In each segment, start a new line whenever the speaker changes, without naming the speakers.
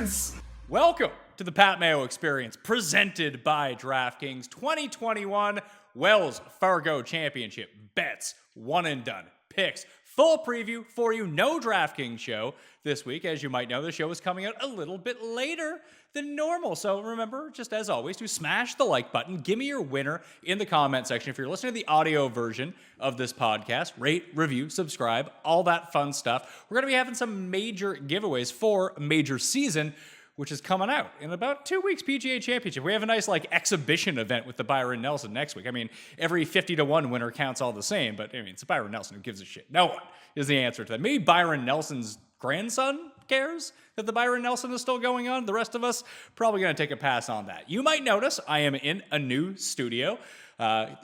Experience! Welcome to the Pat Mayo Experience, presented by DraftKings 2021 Wells Fargo Championship. Bets, one and done. Picks, full preview for you. No DraftKings show this week. As you might know, the show is coming out a little bit later than normal. So remember, just as always, to smash the like button. Give me your winner in the comment section. If you're listening to the audio version of this podcast, rate, review, subscribe, all that fun stuff. We're going to be having some major giveaways for a major season, which is coming out in about 2 weeks. PGA Championship. We have a nice exhibition event with the Byron Nelson next week. I mean, every 50-1 winner counts all the same, but I mean, it's Byron Nelson. Who gives a shit? No one is the answer to that. Maybe Byron Nelson's grandson cares that the Byron Nelson is still going on. The rest of us probably going to take a pass on that. You might notice I am in a new studio.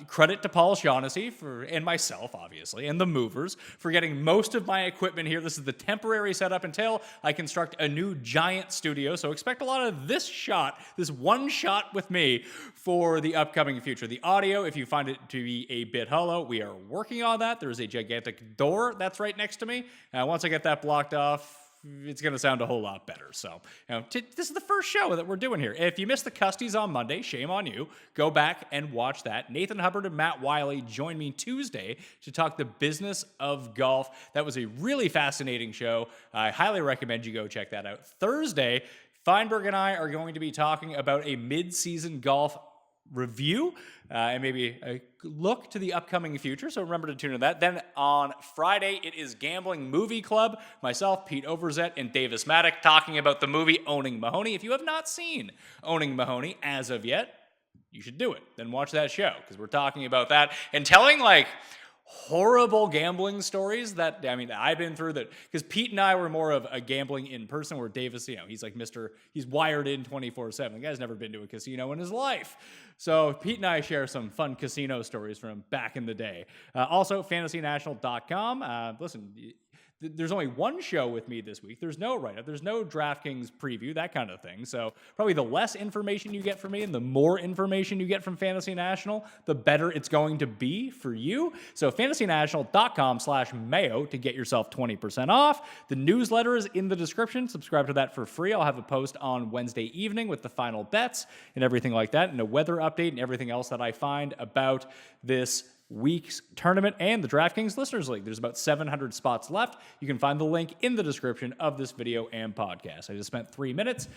Credit to Paul Shaughnessy and myself, obviously, and the movers for getting most of my equipment here. This is the temporary setup until I construct a new giant studio. So expect a lot of this one shot with me for the upcoming future. The audio, if you find it to be a bit hollow, we are working on that. There's a gigantic door that's right next to me. Once I get that blocked off, it's going to sound a whole lot better. So, this is the first show that we're doing here. If you missed the Custies on Monday, shame on you. Go back and watch that. Nathan Hubbard and Matt Wiley joined me Tuesday to talk the business of golf. That was a really fascinating show. I highly recommend you go check that out. Thursday, Fienberg and I are going to be talking about a mid-season golf review and maybe a look to the upcoming future. So remember to tune in that. Then on Friday, it is Gambling Movie Club. Myself, Pete Overzet, and Davis Maddock talking about the movie Owning Mahoney. If you have not seen Owning Mahoney as of yet, you should do it. Then watch that show because we're talking about that and telling horrible gambling stories that, I've been through that, because Pete and I were more of a gambling in person, where Davis, he's he's wired in 24/7. The guy's never been to a casino in his life. So Pete and I share some fun casino stories from back in the day. Also, fantasynational.com. Listen, there's only one show with me this week. There's no write-up. There's no DraftKings preview, that kind of thing. So probably the less information you get from me and the more information you get from Fantasy National, the better it's going to be for you. So fantasynational.com/Mayo to get yourself 20% off. The newsletter is in the description. Subscribe to that for free. I'll have a post on Wednesday evening with the final bets and everything like that, and a weather update and everything else that I find about this week's tournament and the DraftKings Listeners League. There's about 700 spots left. You can find the link in the description of this video and podcast. I just spent 3 minutes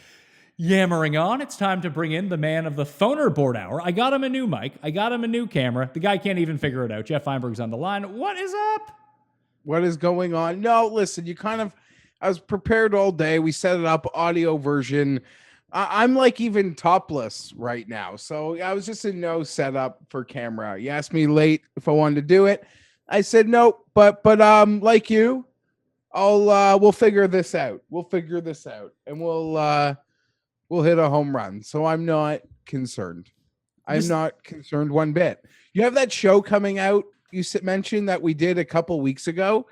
yammering on. It's time to bring in the man of the phoner board hour. I got him a new mic. I got him a new camera. The guy can't even figure it out. Geoff Fienberg's on the line. What is up?
What is going on? No, listen, I was prepared all day. We set it up, audio version. I'm even topless right now. So I was just in no setup for camera. You asked me late if I wanted to do it. I said no, but like you, we'll figure this out. We'll figure this out and we'll hit a home run. So I'm not concerned. I'm not concerned one bit. You have that show coming out you mentioned that we did a couple weeks ago,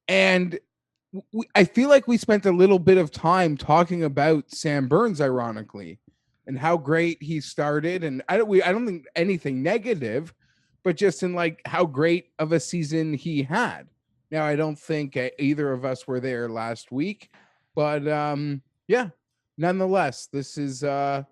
and I feel like we spent a little bit of time talking about Sam Burns, ironically, and how great he started. And I don't think anything negative, but just in how great of a season he had. Now, I don't think either of us were there last week, but yeah, nonetheless, this is, I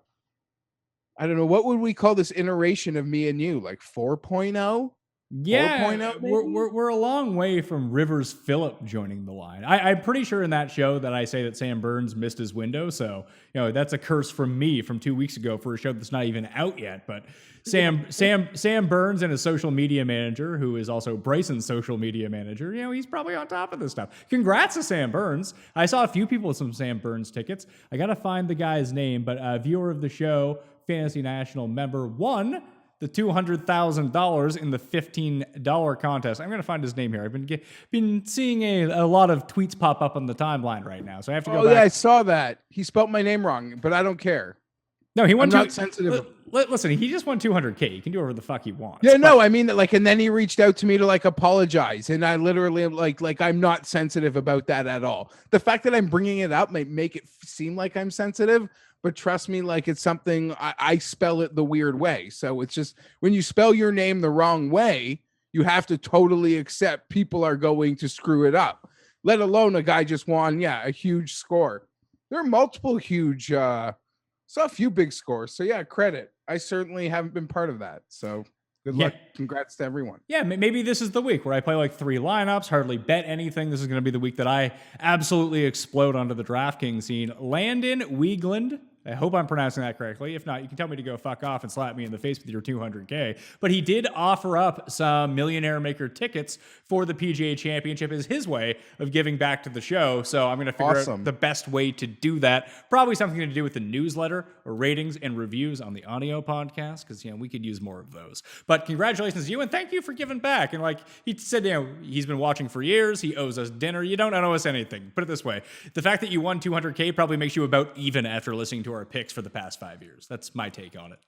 don't know, what would we call this iteration of me and you? 4.0?
Yeah, we're a long way from Rivers Phillip joining the line. I'm pretty sure in that show that I say that Sam Burns missed his window. So, that's a curse from me from 2 weeks ago for a show that's not even out yet. But Sam Burns and his social media manager, who is also Bryson's social media manager, he's probably on top of this stuff. Congrats to Sam Burns. I saw a few people with some Sam Burns tickets. I got to find the guy's name, but a viewer of the show, Fantasy National member, won the $200,000 in the $15 contest. I'm going to find his name here. I've been seeing a lot of tweets pop up on the timeline right now, so I have to go back.
Yeah, I saw that. He spelled my name wrong, but I don't care.
No, he won.
I'm not sensitive.
Listen, he just won $200K. He can do whatever the fuck he wants.
Yeah, no, I mean that. And then he reached out to me to apologize, and I literally am like I'm not sensitive about that at all. The fact that I'm bringing it up might make it seem like I'm sensitive. But trust me, it's something I spell it the weird way. So it's just when you spell your name the wrong way, you have to totally accept people are going to screw it up, let alone a guy just won, a huge score. there are multiple huge, saw a few big scores. So yeah, credit. I certainly haven't been part of that. So good
Yeah.
luck. Congrats to everyone.
Yeah, maybe this is the week where I play like 3 lineups, hardly bet anything. This is going to be the week that I absolutely explode onto the DraftKings scene. Landon Weigland, I hope I'm pronouncing that correctly. If not, you can tell me to go fuck off and slap me in the face with your 200K. But he did offer up some Millionaire Maker tickets for the PGA Championship as his way of giving back to the show. So I'm going to figure out the best way to do that. Probably something to do with the newsletter or ratings and reviews on the audio podcast, because we could use more of those. But congratulations to you, and thank you for giving back. And like he said, he's been watching for years. He owes us dinner. You don't owe us anything. Put it this way: the fact that you won 200K probably makes you about even after listening to our picks for the past 5 years. That's my take on it.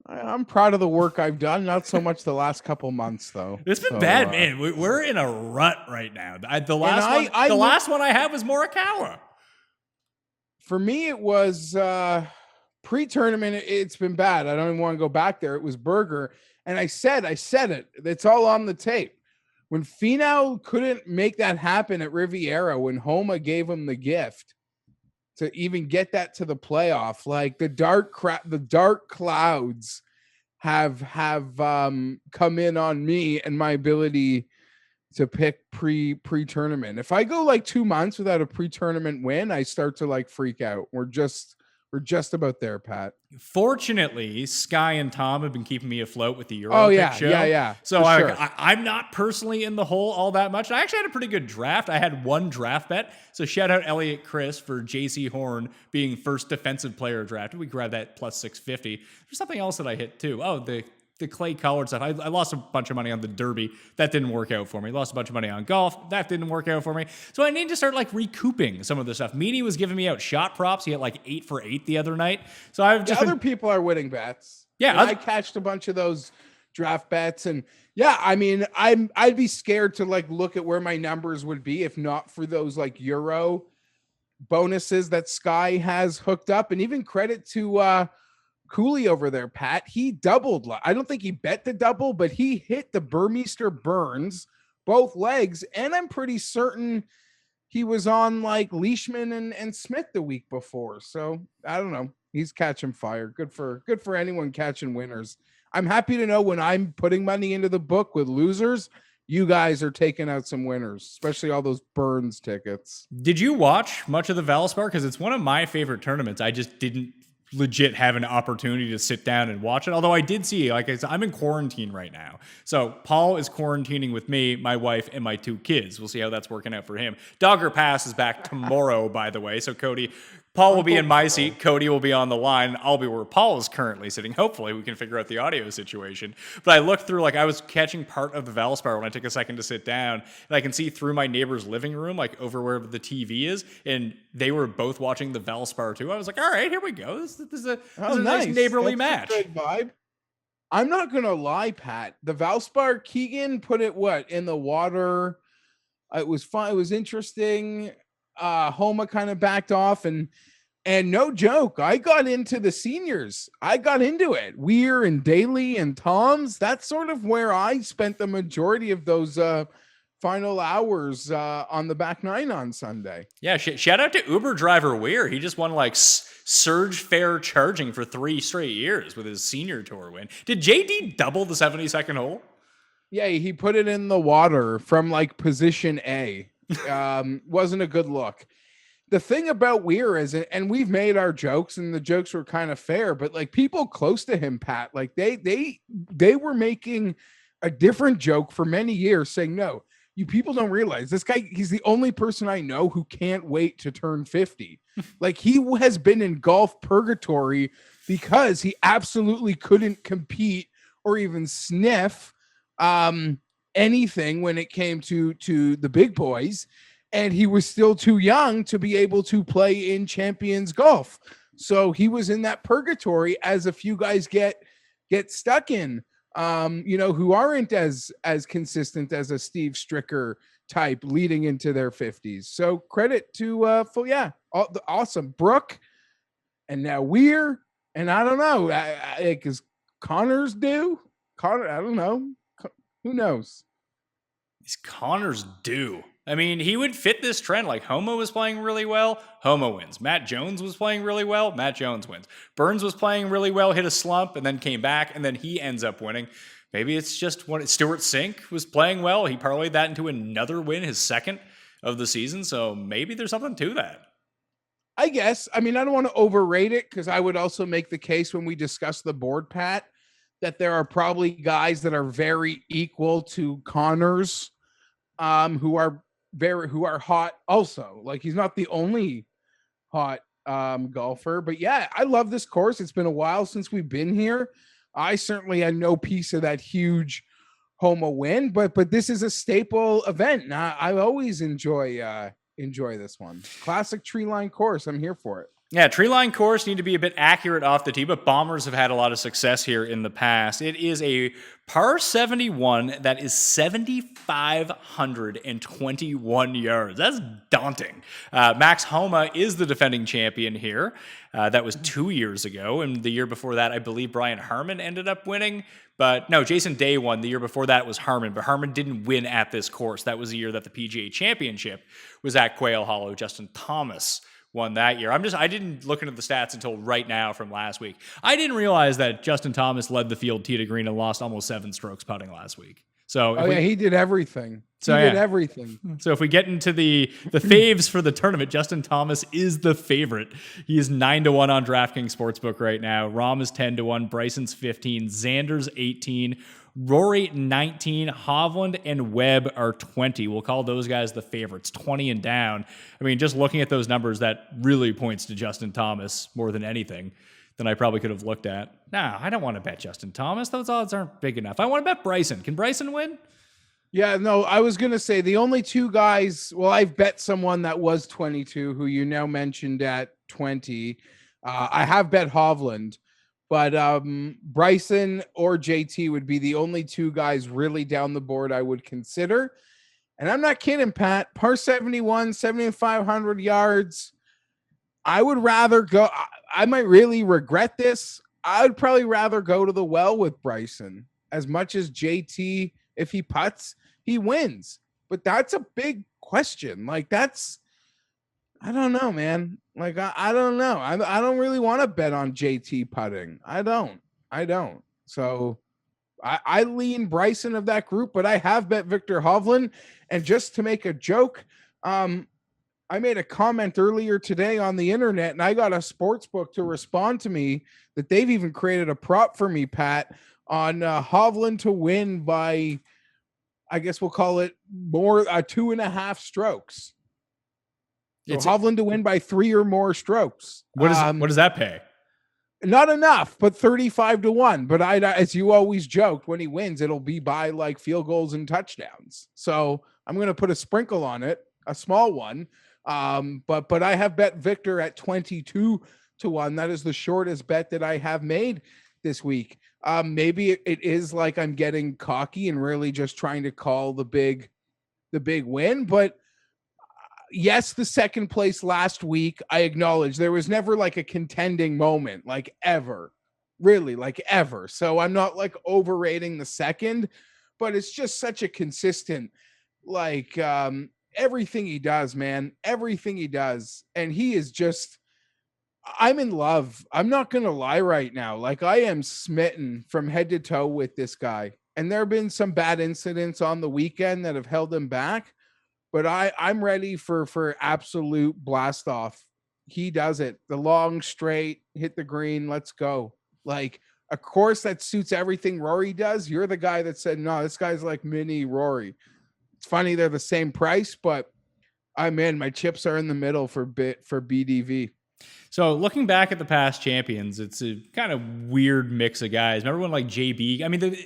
I'm proud of the work I've done. Not so much the last couple months, though.
It's been bad, man. We're in a rut right now. The last one I had was Morikawa.
For me, it was pre-tournament. It's been bad. I don't even want to go back there. It was Berger, and I said it. It's all on the tape. When Finau couldn't make that happen at Riviera, when Homa gave him the gift to even get that to the playoff, like the dark clouds have come in on me and my ability to pick pre-tournament. If I go like 2 months without a pre-tournament win, I start to like freak out. We're just about there, Pat.
Fortunately, Sky and Tom have been keeping me afloat with the Euro Pick show.
Yeah.
So I'm not personally in the hole all that much. I actually had a pretty good draft. I had one draft bet. So shout out Elliot Chris for JC Horn being first defensive player drafted. We grabbed that plus 650. There's something else that I hit too. Oh, the clay colored stuff. I lost a bunch of money on the Derby. That didn't work out for me. Lost a bunch of money on golf. That didn't work out for me. So I need to start like recouping some of the stuff. Meany was giving me out shot props. He had like 8 for 8 the other night. So I've just
other people are winning bets.
Yeah,
I cashed a bunch of those draft bets, and yeah, I mean, I'd be scared to like look at where my numbers would be if not for those like Euro bonuses that Sky has hooked up, and even credit to Cooley over there, Pat. He doubled. I don't think he bet the double, but he hit the Burmeister Burns both legs, and I'm pretty certain he was on like Leishman and Smith the week before. So I don't know. He's catching fire. Good for anyone catching winners. I'm happy to know when I'm putting money into the book with losers, you guys are taking out some winners, especially all those Burns tickets.
Did you watch much of the Valspar? Because it's one of my favorite tournaments. I just didn't legit have an opportunity to sit down and watch it. Although I did see, like I said, I'm in quarantine right now. So Paul is quarantining with me, my wife, and my 2 kids. We'll see how that's working out for him. Dogger Pass is back tomorrow, by the way. So Paul will be in my seat. Cody will be on the line. I'll be where Paul is currently sitting. Hopefully we can figure out the audio situation. But I looked through, like I was catching part of the Valspar when I took a second to sit down, and I can see through my neighbor's living room, like over where the TV is, and they were both watching the Valspar too. I was like, all right, here we go. This is a nice neighborly match.
Good vibe. I'm not going to lie, Pat. The Valspar, Keegan put it in the water. It was fun. It was interesting. Homa kind of backed off, and no joke, I got into the seniors. I got into it. Weir and Daly and Tom's. That's sort of where I spent the majority of those final hours on the back nine on Sunday.
Yeah, shout out to Uber driver Weir. He just won like surge fare charging for 3 straight years with his senior tour win. Did JD double the 72nd hole?
Yeah, he put it in the water from like position A. Wasn't a good look. The thing about Weir is, and we've made our jokes, and the jokes were kind of fair, but like people close to him, Pat, like they were making a different joke for many years, saying, no, you people don't realize this guy, he's the only person I know who can't wait to turn 50. Like he has been in golf purgatory because he absolutely couldn't compete or even sniff anything when it came to the big boys, and he was still too young to be able to play in Champions Golf. So he was in that purgatory, as a few guys get stuck in, who aren't as consistent as a Steve Stricker type leading into their 50s. So credit to awesome Brooke, and now Weir, and I don't know, is Connor's due? I don't know. Who knows?
Is Connor's due? I mean, he would fit this trend. Like, Homa was playing really well. Homa wins. Matt Jones was playing really well. Matt Jones wins. Burns was playing really well, hit a slump, and then came back, and then he ends up winning. Maybe it's just when Stuart Sink was playing well. He parlayed that into another win, his second of the season. So maybe there's something to that.
I guess. I mean, I don't want to overrate it because I would also make the case when we discuss the board, Pat, that there are probably guys that are very equal to Connors, who are hot also. Like, he's not the only hot golfer, but yeah, I love this course. It's been a while since we've been here. I certainly had no piece of that huge Homa win, but this is a staple event. And I always enjoy this one. Classic tree line course. I'm here for it.
Yeah, tree line course need to be a bit accurate off the tee, but Bombers have had a lot of success here in the past. It is a par 71 that is 7,521 yards. That's daunting. Max Homa is the defending champion here. That was 2 years ago, and the year before that, I believe Brian Harmon ended up winning. But no, Jason Day won. The year before that was Harmon, but Harmon didn't win at this course. That was the year that the PGA Championship was at Quail Hollow. Justin Thomas won that year. I didn't look into the stats until right now from last week. I didn't realize that Justin Thomas led the field tee to green and lost almost 7 strokes putting last week. So
he did everything. He did everything.
So if we get into the faves for the tournament, Justin Thomas is the favorite. He is 9-1 on DraftKings Sportsbook right now. Rahm is 10-1. Bryson's 15. Xander's 18. Rory 19, Hovland and Webb are 20. We'll call those guys the favorites, 20 and down. I mean, just looking at those numbers, that really points to Justin Thomas more than anything than I probably could have looked at. No, I don't want to bet Justin Thomas. Those odds aren't big enough. I want to bet Bryson. Can Bryson win?
Yeah, no, I was going to say the only two guys, well, I've bet someone that was 22 who you now mentioned at 20. I have bet Hovland. But Bryson or JT would be the only two guys really down the board I would consider. And I'm not kidding, Pat. Par 71, 7,500 yards. I would rather go. I might really regret this. I would probably rather go to the well with Bryson. As much as JT, if he putts, he wins. But that's a big question. Like, I don't know, man. Like, I don't know. I don't really want to bet on JT putting. I don't. So I lean Bryson of that group, but I have bet Victor Hovland. And just to make a joke, I made a comment earlier today on the internet, and I got a sports book to respond to me that they've even created a prop for me, Pat, on Hovland to win by, I guess we'll call it more 2.5 strokes. So Hovland to win by 3 or more strokes.
What does that pay?
Not enough, but 35-1. But as you always joked, when he wins, it'll be by like field goals and touchdowns. So I'm going to put a sprinkle on it, a small one. But I have bet Victor at 22-1. That is the shortest bet that I have made this week. Maybe it is like I'm getting cocky and really just trying to call the big win, but yes, the second place last week, I acknowledge there was never like a contending moment, like ever, really, like ever. So I'm not like overrating the second, but it's just such a consistent, like everything he does, man, everything he does. And he is just, I'm in love. I'm not going to lie right now. Like, I am smitten from head to toe with this guy. And there have been some bad incidents on the weekend that have held him back. But I'm ready for absolute blast off. He does it. The long straight, hit the green, let's go. Like a course that suits everything Rory does. You're the guy that said, no, this guy's like mini Rory. It's funny they're the same price, but I'm in. My chips are in the middle for BDV.
So looking back at the past champions, it's a kind of weird mix of guys. Remember when like JB, I mean,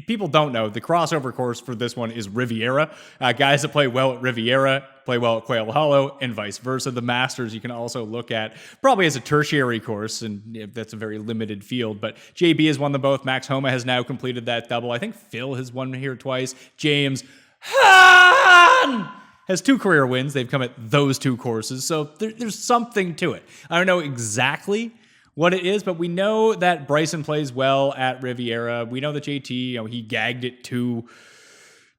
people don't know, the crossover course for this one is Riviera. Guys that play well at Riviera play well at Quail Hollow and vice versa. The Masters you can also look at probably as a tertiary course, and that's a very limited field. But JB has won them both. Max Homa has now completed that double. I think Phil has won here twice. James has 2 career wins. They've come at those 2 courses. So there's something to it. I don't know exactly what it is, but we know that Bryson plays well at Riviera. We know that JT, he gagged it to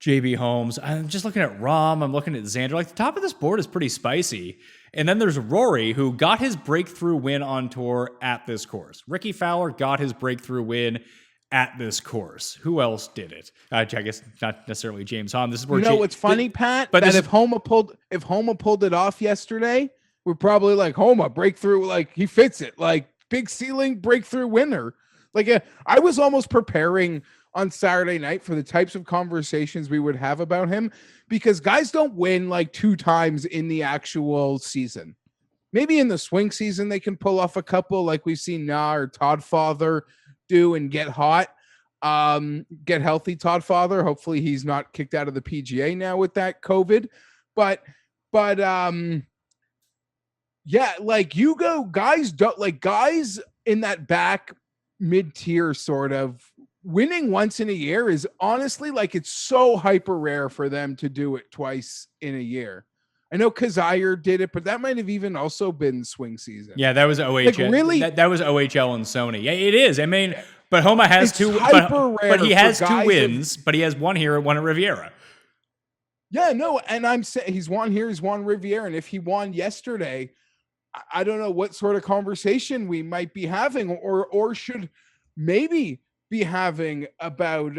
JB Holmes. I'm just looking at Rahm. I'm looking at Xander. Like the top of this board is pretty spicy. And then there's Rory, who got his breakthrough win on tour at this course. Ricky Fowler got his breakthrough win at this course. Who else did it? I guess not necessarily James Hahn. This is where
what's funny, Pat? But if Homa pulled it off yesterday, we're probably like Homa breakthrough. Like he fits it. Like big ceiling breakthrough winner. Like I was almost preparing on Saturday night for the types of conversations we would have about him, because guys don't win like 2 times in the actual season. Maybe in the swing season, they can pull off a couple like we've seen Nah or Todd Father do and get hot, get healthy. Todd Father. Hopefully he's not kicked out of the PGA now with that COVID, but yeah, like you go guys don't like guys in that back mid-tier sort of winning once in a year is honestly like it's so hyper rare for them to do it twice in a year. I know Kazire did it, but that might have even also been swing season.
Yeah, that was OHL.
Like, really?
That was OHL and Sony. Yeah, it is. I mean, but Homa has
it's
2, but he has 2 wins, but he has 1 here and 1 at Riviera.
Yeah, no, and I'm saying he's won here, he's won Riviera, and if he won yesterday, I don't know what sort of conversation we might be having, or should maybe be having about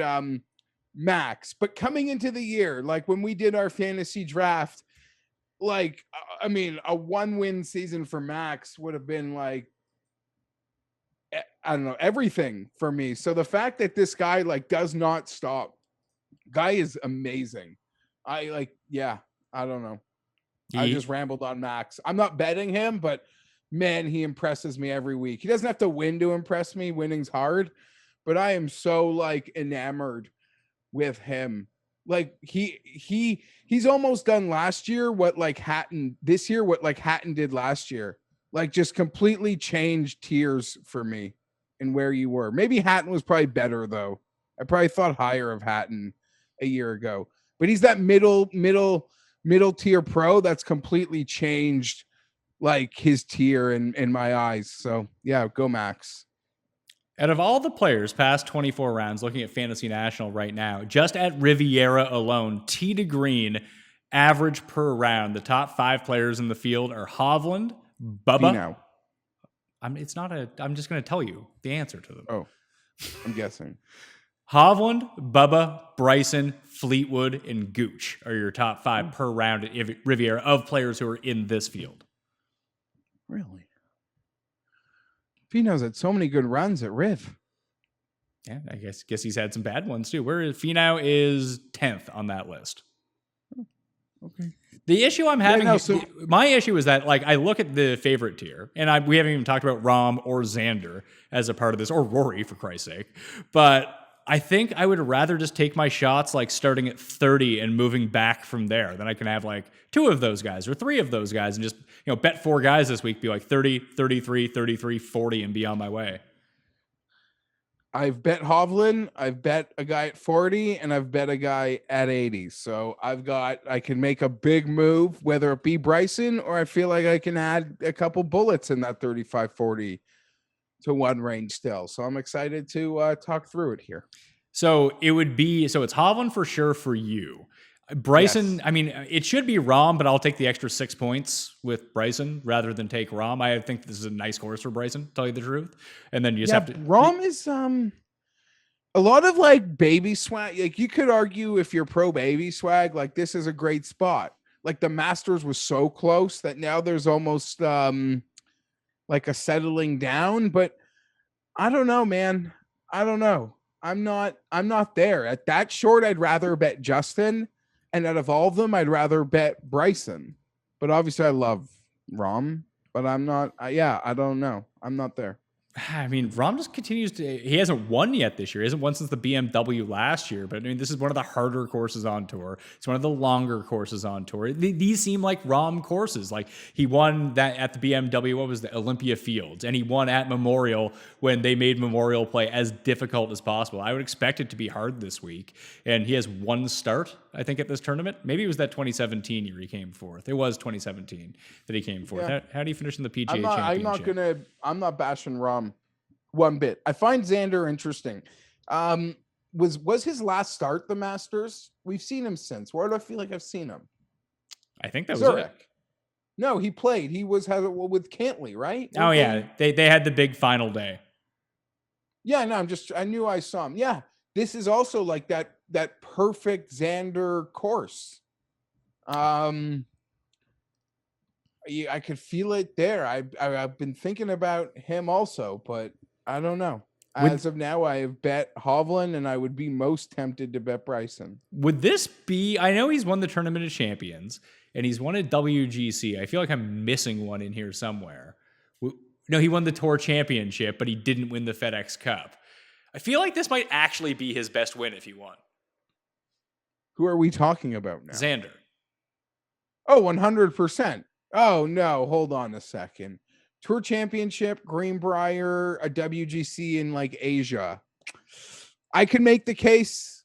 Max. But coming into the year, like when we did our fantasy draft, like I mean, a 1-win season for Max would have been like, I don't know, everything for me. So the fact that this guy like does not stop, guy is amazing. I don't know. I just rambled on Max. I'm not betting him, but man, he impresses me every week. He doesn't have to win to impress me. Winning's hard, but I am so like enamored with him. Like he's almost done last year what like Hatton this year, what like Hatton did last year. Like just completely changed tiers for me and where you were. Maybe Hatton was probably better though. I probably thought higher of Hatton a year ago, but he's that middle tier pro that's completely changed like his tier in my eyes. So yeah, go Max.
Out of all the players past 24 rounds, looking at Fantasy National right now, just at Riviera alone, tee to green, average per round, the top 5 players in the field are Hovland, Bubba.
Finau.
I'm just going to tell you the answer to them.
Oh, I'm guessing.
Hovland, Bubba, Bryson, Fleetwood, and Gooch are your top 5 per round at Riviera of players who are in this field.
Really? Finau's had so many good runs at Riv.
Yeah, I guess he's had some bad ones too. Finau is 10th on that list.
Okay.
The issue I'm having, my issue is that like I look at the favorite tier, and we haven't even talked about Rahm or Xander as a part of this, or Rory for Christ's sake. But I think I would rather just take my shots like starting at 30 and moving back from there. Then I can have like 2 of those guys or 3 of those guys and just, bet 4 guys this week, be like 30, 33, 33, 40 and be on my way.
I've bet Hovland, I've bet a guy at 40, and I've bet a guy at 80. So I can make a big move, whether it be Bryson or I feel like I can add a couple bullets in that 35, 40 to 1 range still. So I'm excited to talk through it here.
So it's Hovland for sure for you. Bryson, yes. I mean, it should be Rahm, but I'll take the extra 6 points with Bryson rather than take Rahm. I think this is a nice course for Bryson, to tell you the truth. And then you just have to.
Rahm is a lot of like baby swag. Like you could argue if you're pro baby swag, like this is a great spot. Like the Masters was so close that now there's almost like a settling down. But I don't know, man. I don't know. I'm not there. At that short, I'd rather bet Justin. And out of all of them, I'd rather bet Bryson. But obviously, I love Rahm. But I'm not. I don't know. I'm not there.
I mean, Rahm just continues to. He hasn't won yet this year. He hasn't won since the BMW last year. But I mean, this is one of the harder courses on tour. It's one of the longer courses on tour. These seem like Rahm courses. Like he won that at the BMW. What was the Olympia Fields? And he won at Memorial when they made Memorial play as difficult as possible. I would expect it to be hard this week. And he has 1 start, I think, at this tournament. Maybe it was that 2017 year he came 4th. It was 2017 that he came 4th. Yeah. How do you finish in the PGA Championship?
I'm not bashing Rahm one bit. I find Xander interesting. was his last start the Masters? We've seen him since. Where do I feel like I've seen him?
I think that was
Zurich.
it.
No, he played. He was with Cantley, right?
Oh yeah, they had the big final day.
Yeah, no, I knew I saw him. Yeah, this is also like that perfect Xander course. I could feel it there. I've been thinking about him also, but I don't know. As of now, I have bet Hovland, and I would be most tempted to bet Bryson.
Would this be? I know he's won the Tournament of Champions, and he's won a WGC. I feel like I'm missing one in here somewhere. No, he won the Tour Championship, but he didn't win the FedEx Cup. I feel like this might actually be his best win if he won.
Who are we talking about now?
Xander.
Oh, 100%. Oh, no. Hold on a second. Tour Championship, Greenbrier, a WGC in like Asia. I could make the case.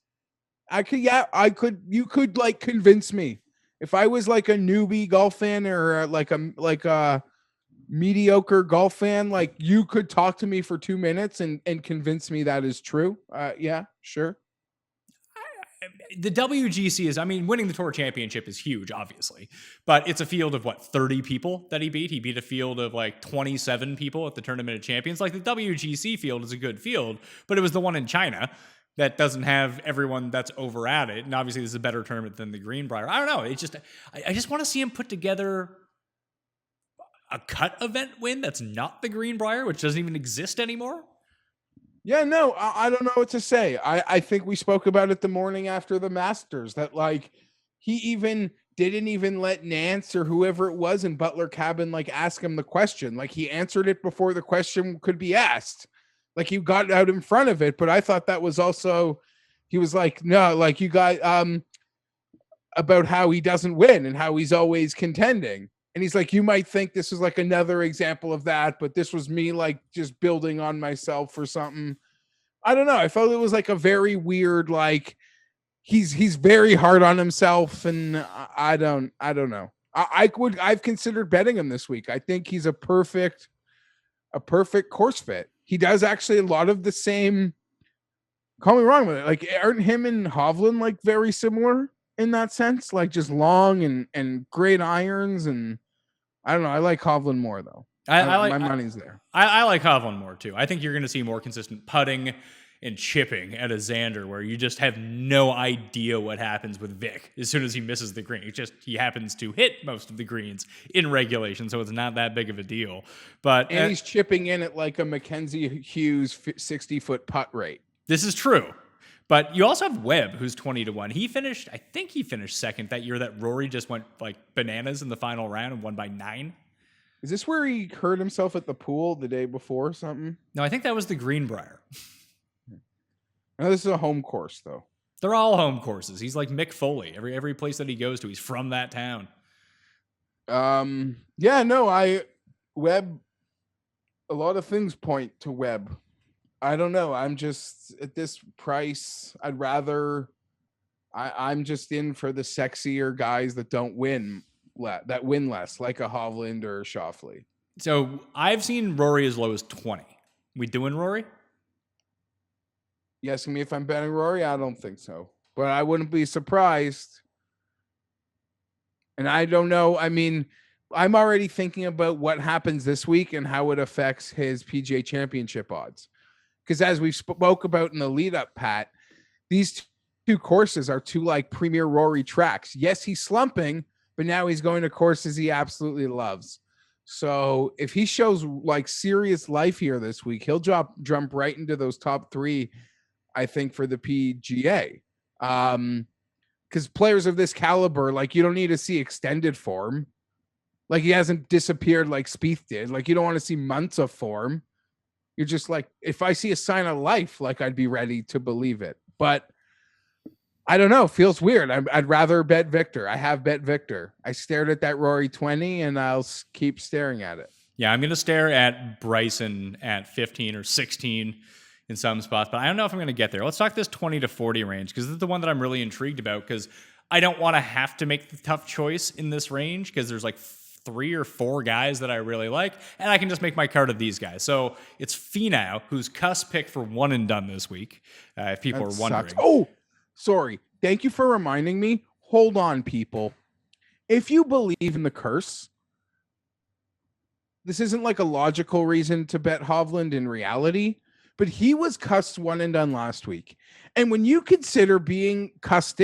You could like convince me. If I was like a newbie golf fan or like a mediocre golf fan, like you could talk to me for 2 minutes and convince me that is true. Yeah, sure.
The WGC is, I mean, winning the Tour Championship is huge, obviously, but it's a field of 30 people that he beat. He beat a field of 27 people at the Tournament of Champions. Like the WGC field is a good field, but it was the one in China that doesn't have everyone that's over at it. And obviously this is a better tournament than the Greenbrier. I don't know. It's just, I just want to see him put together a cut event win that's not the Greenbrier, which doesn't even exist anymore.
Yeah, no, I don't know what to say. I think we spoke about it the morning after the Masters that he even didn't even let Nance or whoever it was in Butler Cabin ask him the question. He answered it before the question could be asked. He got out in front of it, but I thought that was also, he was no, you got about how he doesn't win and how he's always contending. And he's you might think this is another example of that, but this was me just building on myself or something. I don't know. I felt it was a very weird, he's very hard on himself, and I don't know. I've considered betting him this week. I think he's a perfect course fit. He does actually a lot of the same. Call me wrong with it. Aren't him and Hovland very similar in that sense? Just long and great irons, and I don't know. I like Hovland more though. My money's there.
I like Hovland more too. I think you're going to see more consistent putting and chipping at a Xander, where you just have no idea what happens with Vic as soon as he misses the green. It's just he happens to hit most of the greens in regulation, so it's not that big of a deal. But
and he's chipping in at a Mackenzie Hughes 60-foot putt rate.
This is true. But you also have Webb, who's 20-1. I think he finished second that year that Rory just went bananas in the final round and won by 9.
Is this where he hurt himself at the pool the day before or something?
No, I think that was the Greenbrier.
No, this is a home course, though.
They're all home courses. He's like Mick Foley. Every place that he goes to, he's from that town.
Yeah, no, Webb, a lot of things point to Webb. I don't know. I'm just at this price. I'd rather. I'm just in for the sexier guys that don't win, that win less, like a Hovland or a Schauffele.
So I've seen Rory as low as 20. We doing Rory?
You asking me if I'm betting Rory? I don't think so, but I wouldn't be surprised. And I don't know. I mean, I'm already thinking about what happens this week and how it affects his PGA Championship odds. Because as we spoke about in the lead up, Pat, these two courses are two premier Rory tracks. Yes, he's slumping, but now he's going to courses he absolutely loves. So if he shows serious life here this week, he'll jump right into those top 3, I think, for the PGA. Because players of this caliber, you don't need to see extended form. He hasn't disappeared like Spieth did. You don't want to see months of form. You're just if I see a sign of life, I'd be ready to believe it. But I don't know. Feels weird. I'd rather bet Victor. I have bet Victor. I stared at that Rory 20, and I'll keep staring at it.
Yeah, I'm going to stare at Bryson at 15 or 16 in some spots, but I don't know if I'm going to get there. Let's talk this 20 to 40 range, because this is the one that I'm really intrigued about, because I don't want to have to make the tough choice in this range, because there's 3 or 4 guys that I really like, and I can just make my card of these guys. So it's Finau, who's Cuss pick for one and done this week, if people are wondering.
Oh, sorry. Thank you for reminding me. Hold on, people. If you believe in the curse, this isn't like a logical reason to bet Hovland in reality, but he was cussed one and done last week. And when you consider being cussed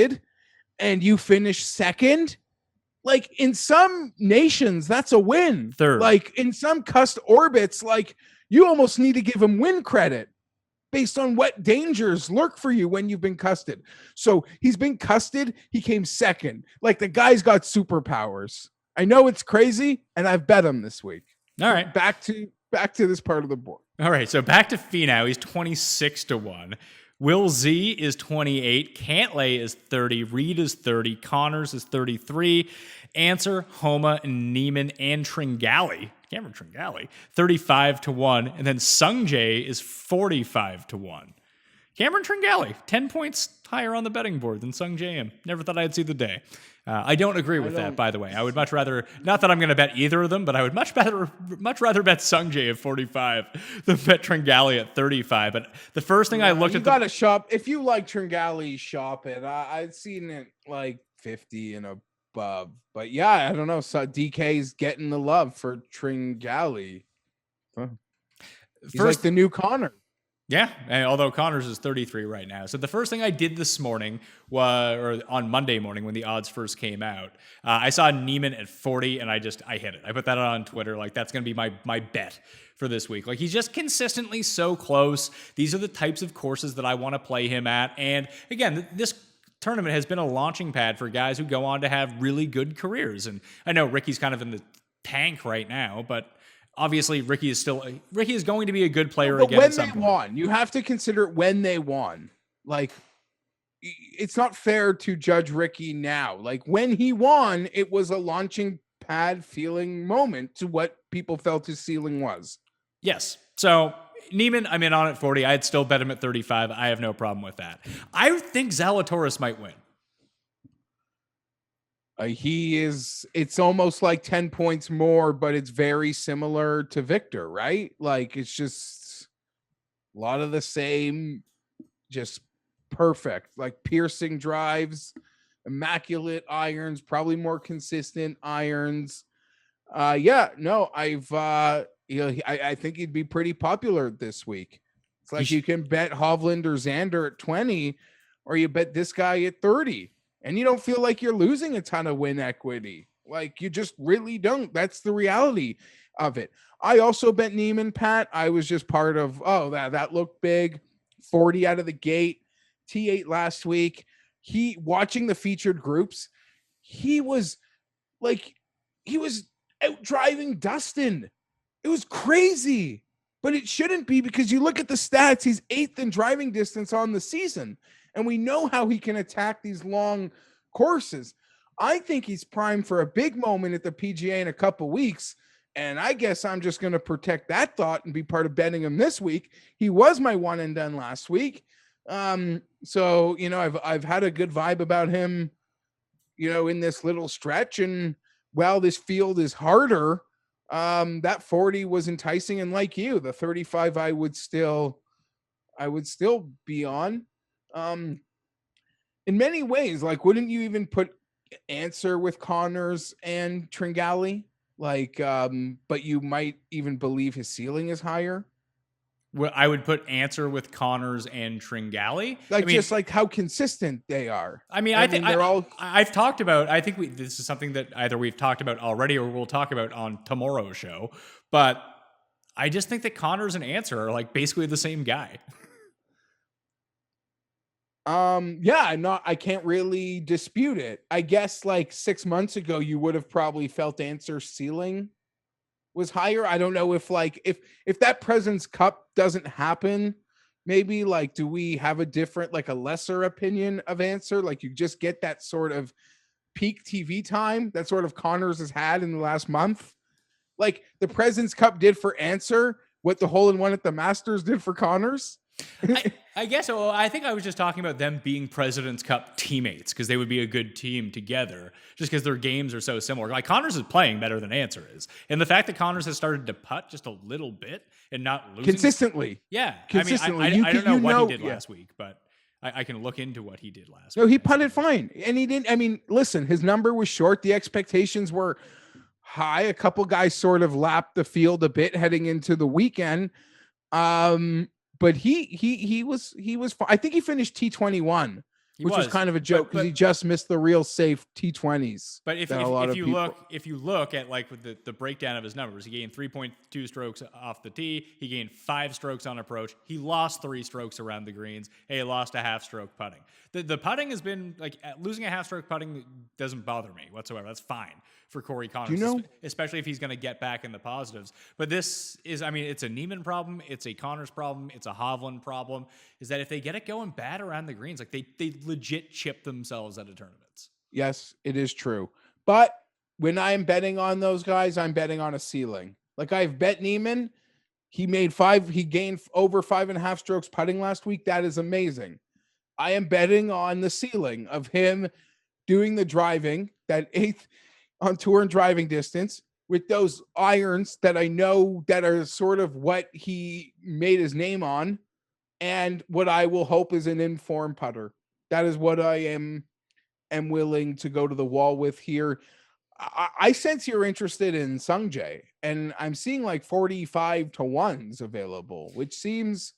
and you finish second, like in some nations, that's a win.
Third.
Like in some cussed orbits, like you almost need to give him win credit based on what dangers lurk for you when you've been cussed. So he's been cussed. He came second. Like the guy's got superpowers. I know it's crazy, and I've bet him this week.
All right.
Back to this part of the board.
All right. So back to Finau. He's 26-1. Will Z is 28. Cantlay is 30. Reed is 30. Connors is 33. Answer, Homa, and Neiman, and Tringali. Cameron Tringali, 35-1. And then Sungjae is 45-1. Cameron Tringali, 10 points higher on the betting board than Sungjae. Never thought I'd see the day. I don't agree with that, by the way. I would much rather, not that I'm going to bet either of them, but I would much rather bet Sungjae at 45 than bet Tringali at 35. But the first thing I looked at,
you got to shop. If you like Tringali, shop it. I've seen it like 50 and above. But yeah, I don't know. So DK's getting the love for Tringali. He's like the new Connor.
Yeah, although Connors is 33 right now. So the first thing I did this morning, or on Monday morning when the odds first came out, I saw Neiman at 40, and I hit it. I put that on Twitter. Like, that's going to be my bet for this week. Like, he's just consistently so close. These are the types of courses that I want to play him at. And again, this tournament has been a launching pad for guys who go on to have really good careers. And I know Ricky's kind of in the tank right now, but obviously, Ricky is going to be a good player again.
When they won, you have to consider when they won. Like, it's not fair to judge Ricky now. Like, when he won, it was a launching pad feeling moment to what people felt his ceiling was.
Yes. So Neiman, I'm in on at 40. I'd still bet him at 35. I have no problem with that. I think Zalatoris might win.
It's almost like 10 points more, but it's very similar to Victor, right? Like, it's just a lot of the same, just perfect, like piercing drives, immaculate irons, probably more consistent irons. I think he'd be pretty popular this week. It's like you can bet Hovland or Xander at 20, or you bet this guy at 30. And you don't feel like you're losing a ton of win equity. Like, you just really don't. That's the reality of it. I also bet Neiman, Pat. I was just part of, that looked big. 40 out of the gate. T8 last week. Watching the featured groups, he was out driving Dustin. It was crazy. But it shouldn't be, because you look at the stats, he's 8th in driving distance on the season. And we know how he can attack these long courses. I think he's primed for a big moment at the PGA in a couple weeks. And I guess I'm just going to protect that thought and be part of betting him this week. He was my one and done last week. So, I've had a good vibe about him, in this little stretch. And while this field is harder, that 40 was enticing. And like you, the 35, I would still be on. In many ways, like, wouldn't you even put Answer with Connors and Tringali? Like, but you might even believe his ceiling is higher.
Well, I would put Answer with Connors and Tringali.
Just like how consistent they are.
I've talked about, this is something that either we've talked about already or we'll talk about on tomorrow's show, but I just think that Connors and Answer are like basically the same guy.
I can't really dispute it. I guess like 6 months ago, you would have probably felt Answer's ceiling was higher. I don't know if that President's Cup doesn't happen, maybe like, do we have a different, like a lesser opinion of Answer? Like, you just get that sort of peak TV time that sort of Connors has had in the last month. Like the President's Cup did for Answer what the hole in one at the Masters did for Connors.
I guess so. I think I was just talking about them being President's Cup teammates because they would be a good team together just because their games are so similar. Like Connors is playing better than Answer is. And the fact that Connors has started to putt just a little bit and not losing.
Consistently.
Yeah.
Consistently.
I mean, I don't know what he did last week, but I can look into what he did last week.
No, he punted fine. And he didn't. I mean, listen, his number was short. The expectations were high. A couple guys sort of lapped the field a bit heading into the weekend. But he was I think he finished T21, which was kind of a joke because he just missed the real safe T20s.
But if you look at like with the breakdown of his numbers, he gained 3.2 strokes off the tee. He gained 5 strokes on approach. He lost 3 strokes around the greens. And he lost a half stroke putting. The putting has been like losing a half stroke putting doesn't bother me whatsoever. That's fine for Corey Connors, especially if he's going to get back in the positives. But this is, I mean, it's a Neiman problem. It's a Connors problem. It's a Hovland problem. Is that if they get it going bad around the greens, like they legit chip themselves out of tournaments.
Yes, it is true. But when I'm betting on those guys, I'm betting on a ceiling. Like I've bet Neiman. He gained over 5.5 strokes putting last week. That is amazing. I am betting on the ceiling of him doing the driving, that 8th on tour and driving distance with those irons that I know that are sort of what he made his name on, and what I will hope is an informed putter. That is what I am willing to go to the wall with here. I sense you're interested in Sungjae, and I'm seeing like 45 to 1s available, which seems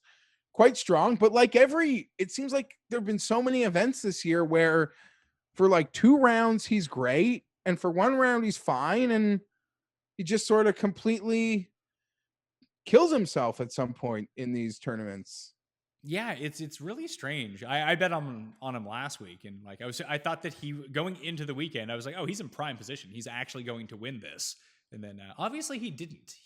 quite strong. But like it seems like there have been so many events this year where for like 2 rounds he's great, and for 1 round he's fine, and he just sort of completely kills himself at some point in these tournaments.
Yeah, it's really strange. I bet on him last week, and like I thought that he going into the weekend, I was like, oh, he's in prime position. He's actually going to win this. And then obviously he didn't.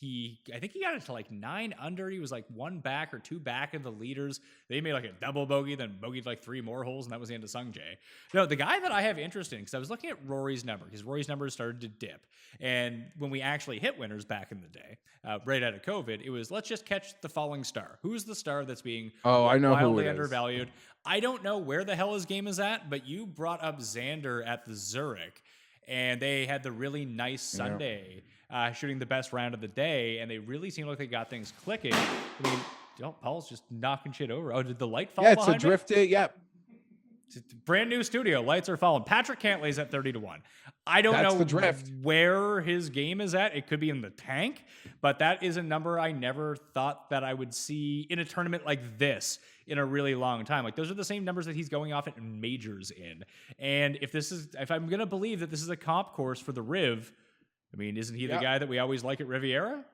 I think he got it to like 9 under. He was like 1 back or 2 back of the leaders. They made like a double bogey, then bogeyed like 3 more holes, and that was the end of Sungjae. No, the guy that I have interest in, because I was looking at Rory's number, because Rory's number started to dip. And when we actually hit winners back in the day, right out of COVID, it was let's just catch the falling star. Who's the star that's being wildly undervalued? I don't know where the hell his game is at, but you brought up Xander at the Zurich, and they had the really nice Sunday. Shooting the best round of the day, and they really seem like they got things clicking. I mean, Paul's just knocking shit over. Oh, did the light fall behind
it's a drift. Yep.
Brand new studio. Lights are falling. Patrick Cantlay's at 30 to 1. I don't know
the drift.
Where his game is at. It could be in the tank, but that is a number I never thought that I would see in a tournament like this in a really long time. Like those are the same numbers that he's going off at majors in. And if I'm going to believe that this is a comp course for the Riv, I mean, isn't he the guy that we always like at Riviera?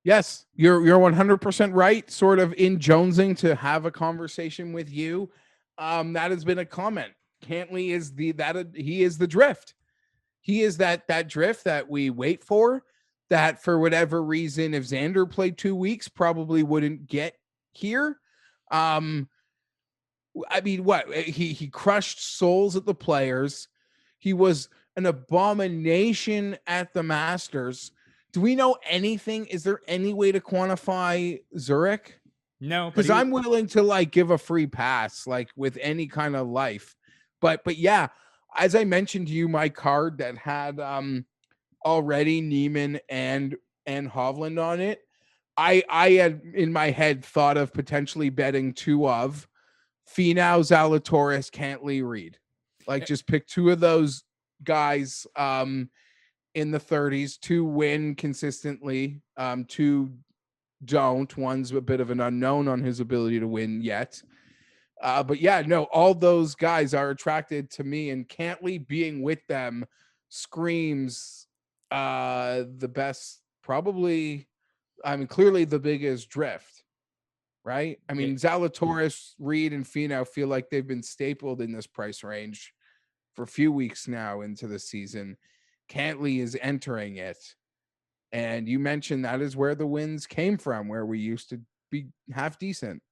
Yes, you're 100% right. Sort of in jonesing to have a conversation with you. That has been a comment. Cantlay is he is the drift. He is that drift that we wait for. That for whatever reason, if Xander played 2 weeks, probably wouldn't get here. I mean, what he crushed souls at the Players. He was an abomination at the Masters. Do we know anything? Is there any way to quantify Zurich?
No,
because I'm willing to like give a free pass, like with any kind of life. But yeah, as I mentioned to you, my card that had already Neiman and Hovland on it, I had in my head thought of potentially betting 2 of Finau, Zalatoris, Cantlay, Reed. Like just pick 2 of those guys in the 30s to win consistently. 2 don't. One's a bit of an unknown on his ability to win yet. But yeah, no, all those guys are attracted to me, and Cantlay being with them screams the best, probably, I mean, clearly the biggest drift, right? I mean, Zalatoris, Reed, and Finau feel like they've been stapled in this price range for a few weeks now into the season. Cantlay is entering it. And you mentioned that is where the wins came from, where we used to be half decent.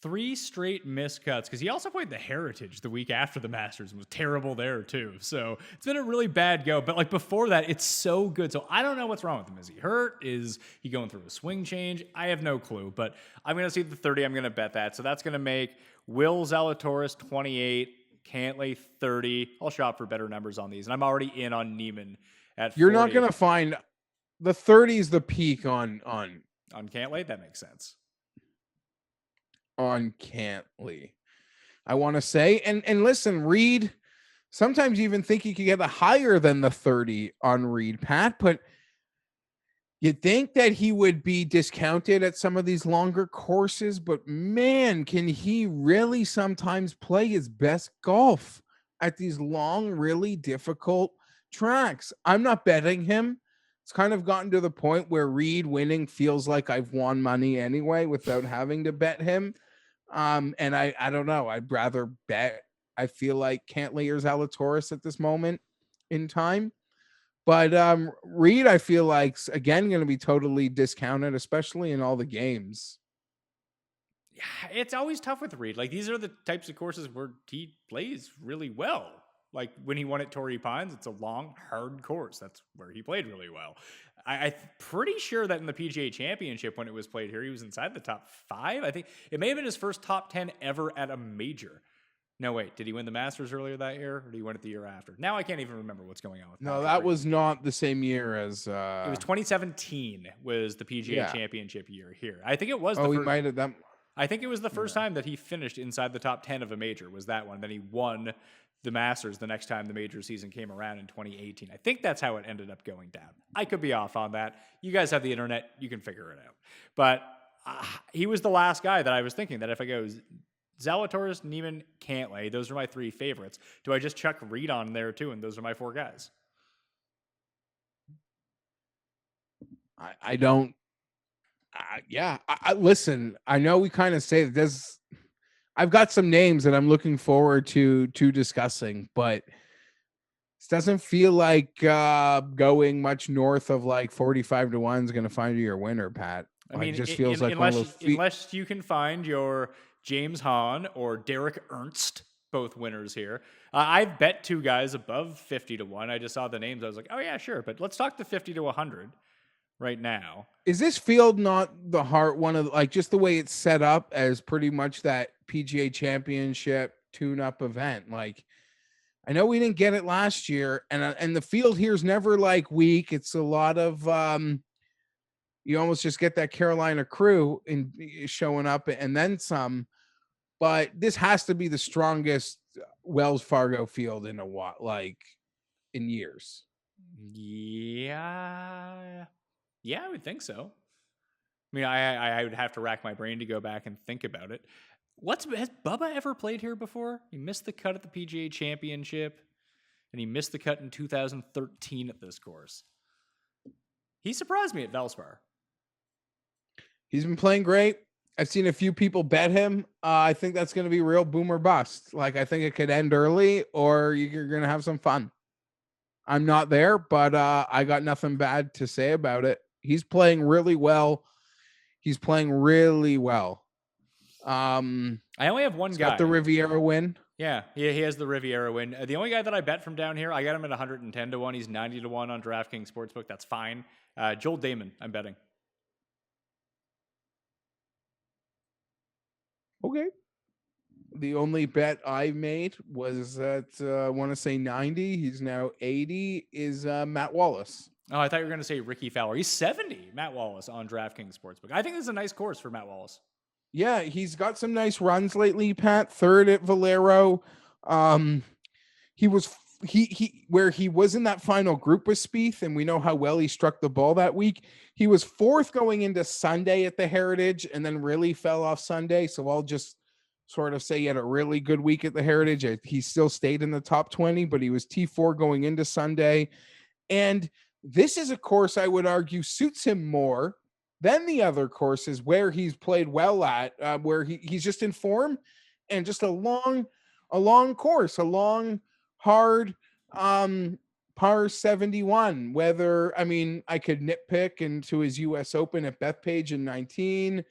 3 straight miscuts, because he also played the Heritage the week after the Masters and was terrible there too. So it's been a really bad go. But like before that, it's so good. So I don't know what's wrong with him. Is he hurt? Is he going through a swing change? I have no clue. But I'm going to see the 30. I'm going to bet that. So that's going to make Will Zalatoris 28, Cantlay 30. I'll shop for better numbers on these. And I'm already in on Neiman at 40.
You're not going to find the 30 is the peak on
Cantlay. That makes sense.
On Cantlay, I want to say, and listen, Reed, sometimes you even think you could get a higher than the 30 on Reed, Pat, but you'd think that he would be discounted at some of these longer courses, but man, can he really sometimes play his best golf at these long, really difficult tracks. I'm not betting him. It's kind of gotten to the point where Reed winning feels like I've won money anyway without having to bet him. And I don't know. I'd rather bet. I feel like Cantlay or Zalatoris at this moment in time. But Reed, I feel like, again, going to be totally discounted, especially in all the games.
Yeah, it's always tough with Reed. Like, these are the types of courses where he plays really well. Like, when he won at Torrey Pines, it's a long, hard course. That's where he played really well. I'm pretty sure that in the PGA Championship, when it was played here, he was inside the top 5. I think it may have been his first top 10 ever at a major. No, wait, did he win the Masters earlier that year, or did he win it the year after? Now I can't even remember what's going on with
No, that was not the same year as...
It was 2017 was the PGA Championship year here. I think it was
he might have done...
I think it was the first time that he finished inside the top 10 of a major, was that one. Then he won the Masters the next time the major season came around in 2018. I think that's how it ended up going down. I could be off on that. You guys have the internet. You can figure it out. But he was the last guy that I was thinking that if I go Zalatoris, Neiman, Cantlay, those are my 3 favorites. Do I just chuck Reed on there too? And those are my 4 guys.
I don't. Listen, I know we kind of say that there's... I've got some names that I'm looking forward to discussing, but this doesn't feel like going much north of like 45 to 1 is going to find you your winner, Pat.
I mean,
it just feels like
unless you can find your James Hahn or Derek Ernst, both winners here. I've bet 2 guys above 50 to 1. I just saw the names. I was like, oh yeah, sure. But let's talk the 50 to 100 right now.
Is this field not the heart one of like just the way it's set up as pretty much that PGA Championship tune-up event? Like, I know we didn't get it last year, and the field here is never like weak. It's a lot of you almost just get that Carolina crew in showing up and then some. But this has to be the strongest Wells Fargo field in in years.
Yeah, I would think so. I mean, I would have to rack my brain to go back and think about it. Has Bubba ever played here before? He missed the cut at the PGA Championship, and he missed the cut in 2013 at this course. He surprised me at Valspar.
He's been playing great. I've seen a few people bet him. I think that's going to be real boom or bust. Like, I think it could end early, or you're going to have some fun. I'm not there, but I got nothing bad to say about it. He's playing really well. I
only have one guy.
Got the Riviera win.
Yeah, he has the Riviera win. The only guy that I bet from down here, I got him at 110 to 1. He's 90 to 1 on DraftKings Sportsbook. That's fine. Joel Damon, I'm betting.
Okay. The only bet I made was at, I want to say 90. He's now 80, is Matt Wallace.
Oh, I thought you were going to say Ricky Fowler. He's 70, Matt Wallace, on DraftKings Sportsbook. I think this is a nice course for Matt Wallace.
Yeah, he's got some nice runs lately, Pat. 3rd at Valero. He was where he was in that final group with Spieth, and we know how well he struck the ball that week. He was 4th going into Sunday at the Heritage, and then really fell off Sunday. So I'll just sort of say he had a really good week at the Heritage. He still stayed in the top 20, but he was T4 going into Sunday. And this is a course I would argue suits him more than the other courses where he's played well at, where he's just in form, and just a long course, a long, hard par 71. Whether, I mean, I could nitpick into his US Open at Bethpage in 19,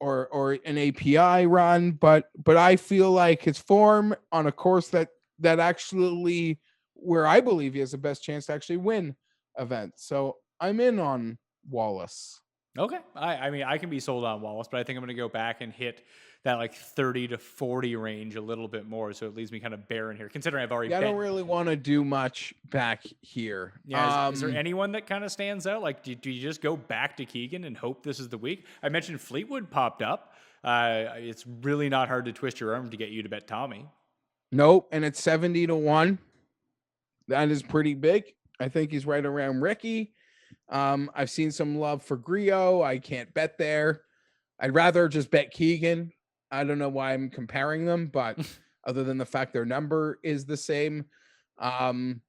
or an API run, but I feel like his form on a course that actually where I believe he has the best chance to actually win events. So I'm in on Wallace.
Okay. I mean, I can be sold on Wallace, but I think I'm going to go back and hit that like 30 to 40 range a little bit more. So it leaves me kind of barren here, considering I've already
I don't really want to do much back here.
Yeah, is there anyone that kind of stands out? Like, do you just go back to Keegan and hope this is the week? I mentioned Fleetwood popped up. It's really not hard to twist your arm to get you to bet Tommy.
Nope, and it's 70-1. That is pretty big. I think he's right around Ricky. I've seen some love for Griot. I can't bet there. I'd rather just bet Keegan. I don't know why I'm comparing them, but other than the fact their number is the same. I don't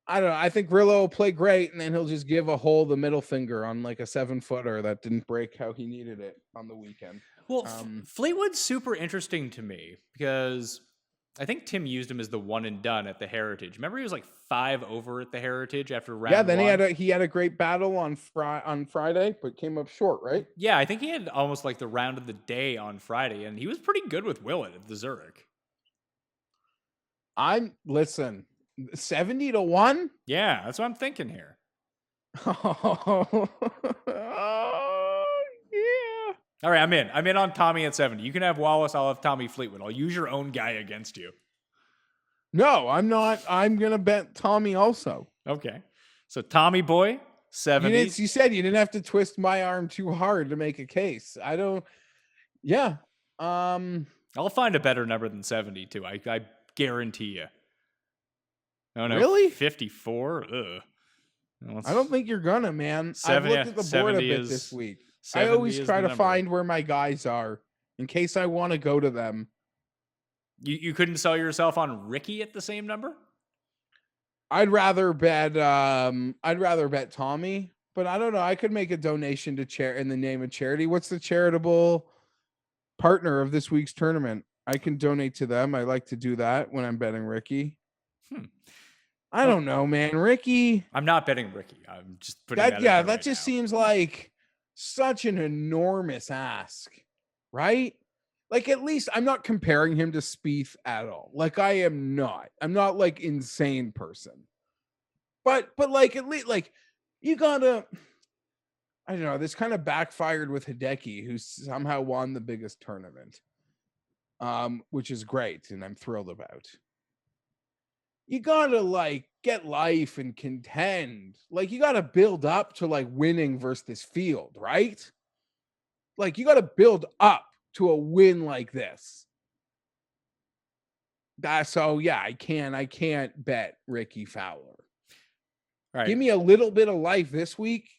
know. I think Rillo will play great, and then he'll just give a hole the middle finger on like a 7-footer that didn't break how he needed it on the weekend.
Well, Fleetwood's super interesting to me because I think Tim used him as the one and done at the Heritage. Remember, he was like 5 over at the Heritage after round.
Yeah, then
one?
he had a great battle on Friday, but came up short, right?
Yeah, I think he had almost like the round of the day on Friday, and he was pretty good with Willett at the Zurich.
Listen, 70-1.
Yeah, that's what I'm thinking here.
Oh, yeah.
All right, I'm in. I'm in on Tommy at 70. You can have Wallace. I'll have Tommy Fleetwood. I'll use your own guy against you.
No, I'm not. I'm going to bet Tommy also.
Okay. So Tommy boy, 70.
You said you didn't have to twist my arm too hard to make a case. I don't. Yeah.
I'll find a better number than 70 too. I guarantee you. Oh no.
Really?
54? Ugh.
I don't think you're gonna, man.
70,
I've looked at the board a bit this week. I
70
always
is
try
the
to
number.
find where my guys are in case I want to go to them.
You couldn't sell yourself on Ricky at the same number?
I'd rather bet Tommy, but I don't know. I could make a donation to in the name of charity. What's the charitable partner of this week's tournament? I can donate to them. I like to do that when I'm betting Ricky. I don't know, man. Ricky.
I'm not betting Ricky. I'm just putting
that.
Yeah,
that just seems like such an enormous ask, right? Like, at least I'm not comparing him to Spieth at all. Like, I'm not like insane person, but like, at least, like, you gotta, I don't know, this kind of backfired with Hideki, who somehow won the biggest tournament, which is great. And I'm thrilled about. You gotta like get life and contend. Like, you gotta build up to like winning versus this field, right? Like, you gotta build up to a win like this. So yeah, I can't bet Ricky Fowler.
Right.
Give me a little bit of life this week.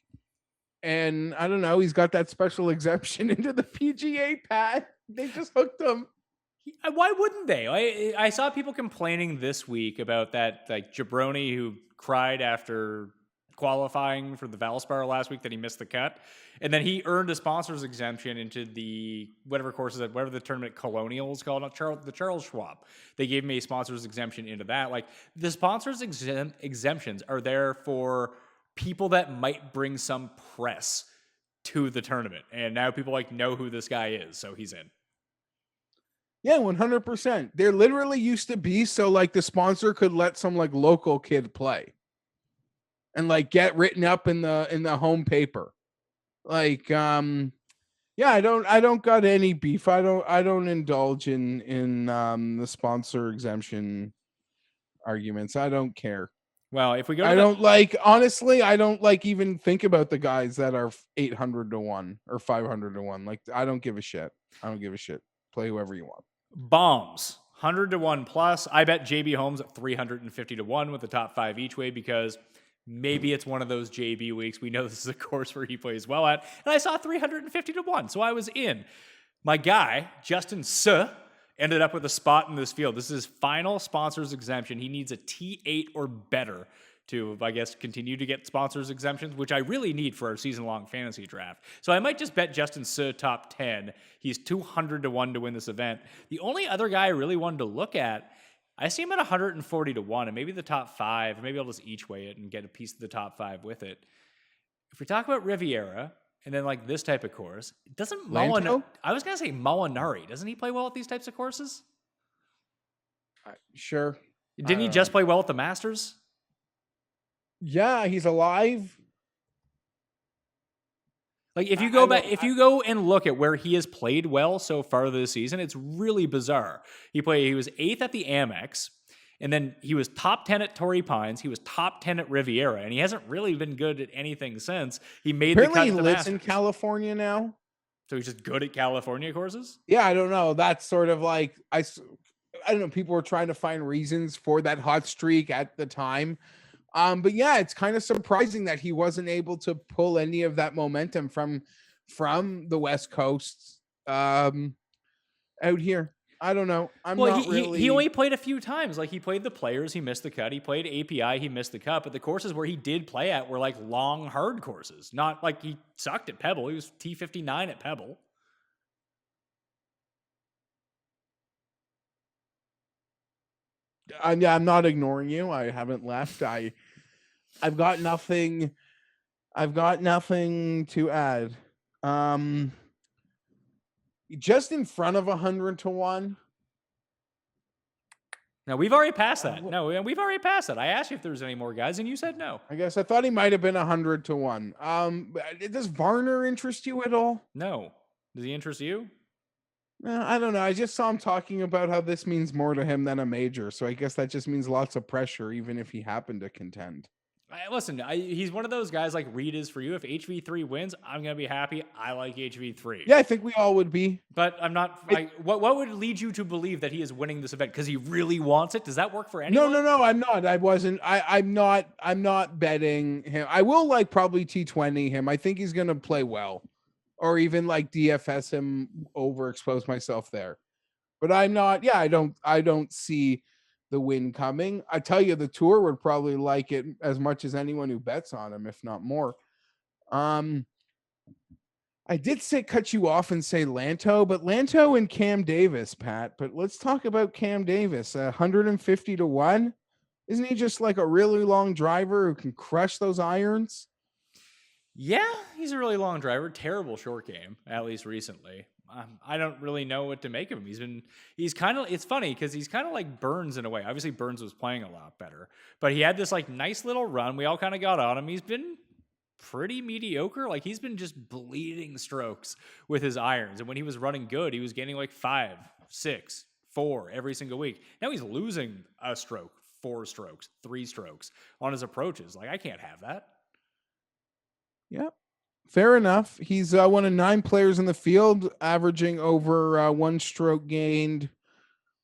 And I don't know, he's got that special exemption into the PGA pad. They just hooked him.
Why wouldn't they? I saw people complaining this week about that, like Jabroni who cried after qualifying for the Valspar last week that he missed the cut, and then he earned a sponsor's exemption into the whatever the tournament Colonial is called, the Charles Schwab. They gave me a sponsor's exemption into that. Like, the sponsors exemptions are there for people that might bring some press to the tournament, and now people like know who this guy is, so he's in.
Yeah, 100%. There literally used to be so like the sponsor could let some like local kid play and like get written up in the home paper. Like, yeah, I don't got any beef. I don't indulge in the sponsor exemption arguments. I don't care.
Well, if we go,
honestly, I don't like even think about the guys that are 800-1 or 500-1. Like, I don't give a shit. Play whoever you want.
Bombs 100-1 plus. I bet JB Holmes at 350-1 with the top 5 each way because maybe it's one of those JB weeks. We know this is a course where he plays well at, and I saw 350-1, so I was in. My guy Justin Suh ended up with a spot in this field. This is his final sponsors exemption. He needs a T8 or better to, I guess, continue to get sponsors exemptions, which I really need for our season-long fantasy draft. So I might just bet Justin Suh top 10. He's 200-1 to win this event. The only other guy I really wanted to look at, I see him at 140-1, and maybe the top 5. Maybe I'll just each way it and get a piece of the top 5 with it. If we talk about Riviera And then like this type of course, doesn't
Lanto?
I was gonna say Molinari. Doesn't he play well at these types of courses?
Sure.
Didn't he just play well at the Masters?
Yeah, he's alive.
Like if you go back, if you go and look at where he has played well so far this season, it's really bizarre. He was 8th at the Amex, and then he was top 10 at Torrey Pines. He was top 10 at Riviera, and he hasn't really been good at anything since. He made
Apparently
the cut.
He
to the
lives
Masters.
in California now.
So he's just good at California courses?
Yeah, I don't know. That's sort of like I don't know. People were trying to find reasons for that hot streak at the time. But yeah, it's kind of surprising that he wasn't able to pull any of that momentum from the West Coast out here. I don't know.
He only played a few times. Like he played the Players, he missed the cut. He played API, he missed the cut. But the courses where he did play at were like long, hard courses. Not like he sucked at Pebble. He was T59 at Pebble.
I'm not ignoring you. I haven't left. I've got nothing to add. Just in front of 100 to 1.
No, we've already passed that. No, we've already passed that. I asked you if there was any more guys, and you said no.
I guess I thought he might have been 100 to 1. Does Varner interest you at all?
No. Does he interest you?
I don't know. I just saw him talking about how this means more to him than a major. So I guess that just means lots of pressure, even if he happened to contend.
Listen, he's one of those guys like Reed is for you. If HV3 wins, I'm going to be happy. I like HV3.
Yeah, I think we all would be.
But I'm not. What would lead you to believe that he is winning this event? Because he really wants it? Does that work for anyone?
No, I'm not. I wasn't. I'm not betting him. I will like probably T20 him. I think he's going to play well. Or even like DFS him, overexpose myself there. But I'm not. Yeah, I don't see the win coming. I tell you, the tour would probably like it as much as anyone who bets on him, if not more. I did cut you off and say Lanto, but Lanto and Cam Davis, Pat. But let's talk about Cam Davis. 150 to 1. Isn't he just like a really long driver who can crush those irons?
Yeah, he's a really long driver. Terrible short game, at least recently. I don't really know what to make of him. He's kind of, it's funny because he's kind of like Burns in a way. Obviously, Burns was playing a lot better, but he had this like nice little run. We all kind of got on him. He's been pretty mediocre. Like he's been just bleeding strokes with his irons. And when he was running good, he was getting like 5, 6, 4 every single week. Now he's losing a stroke, 4 strokes, 3 strokes on his approaches. Like I can't have that.
Yeah, fair enough. He's one of 9 players in the field, averaging over 1 stroke gained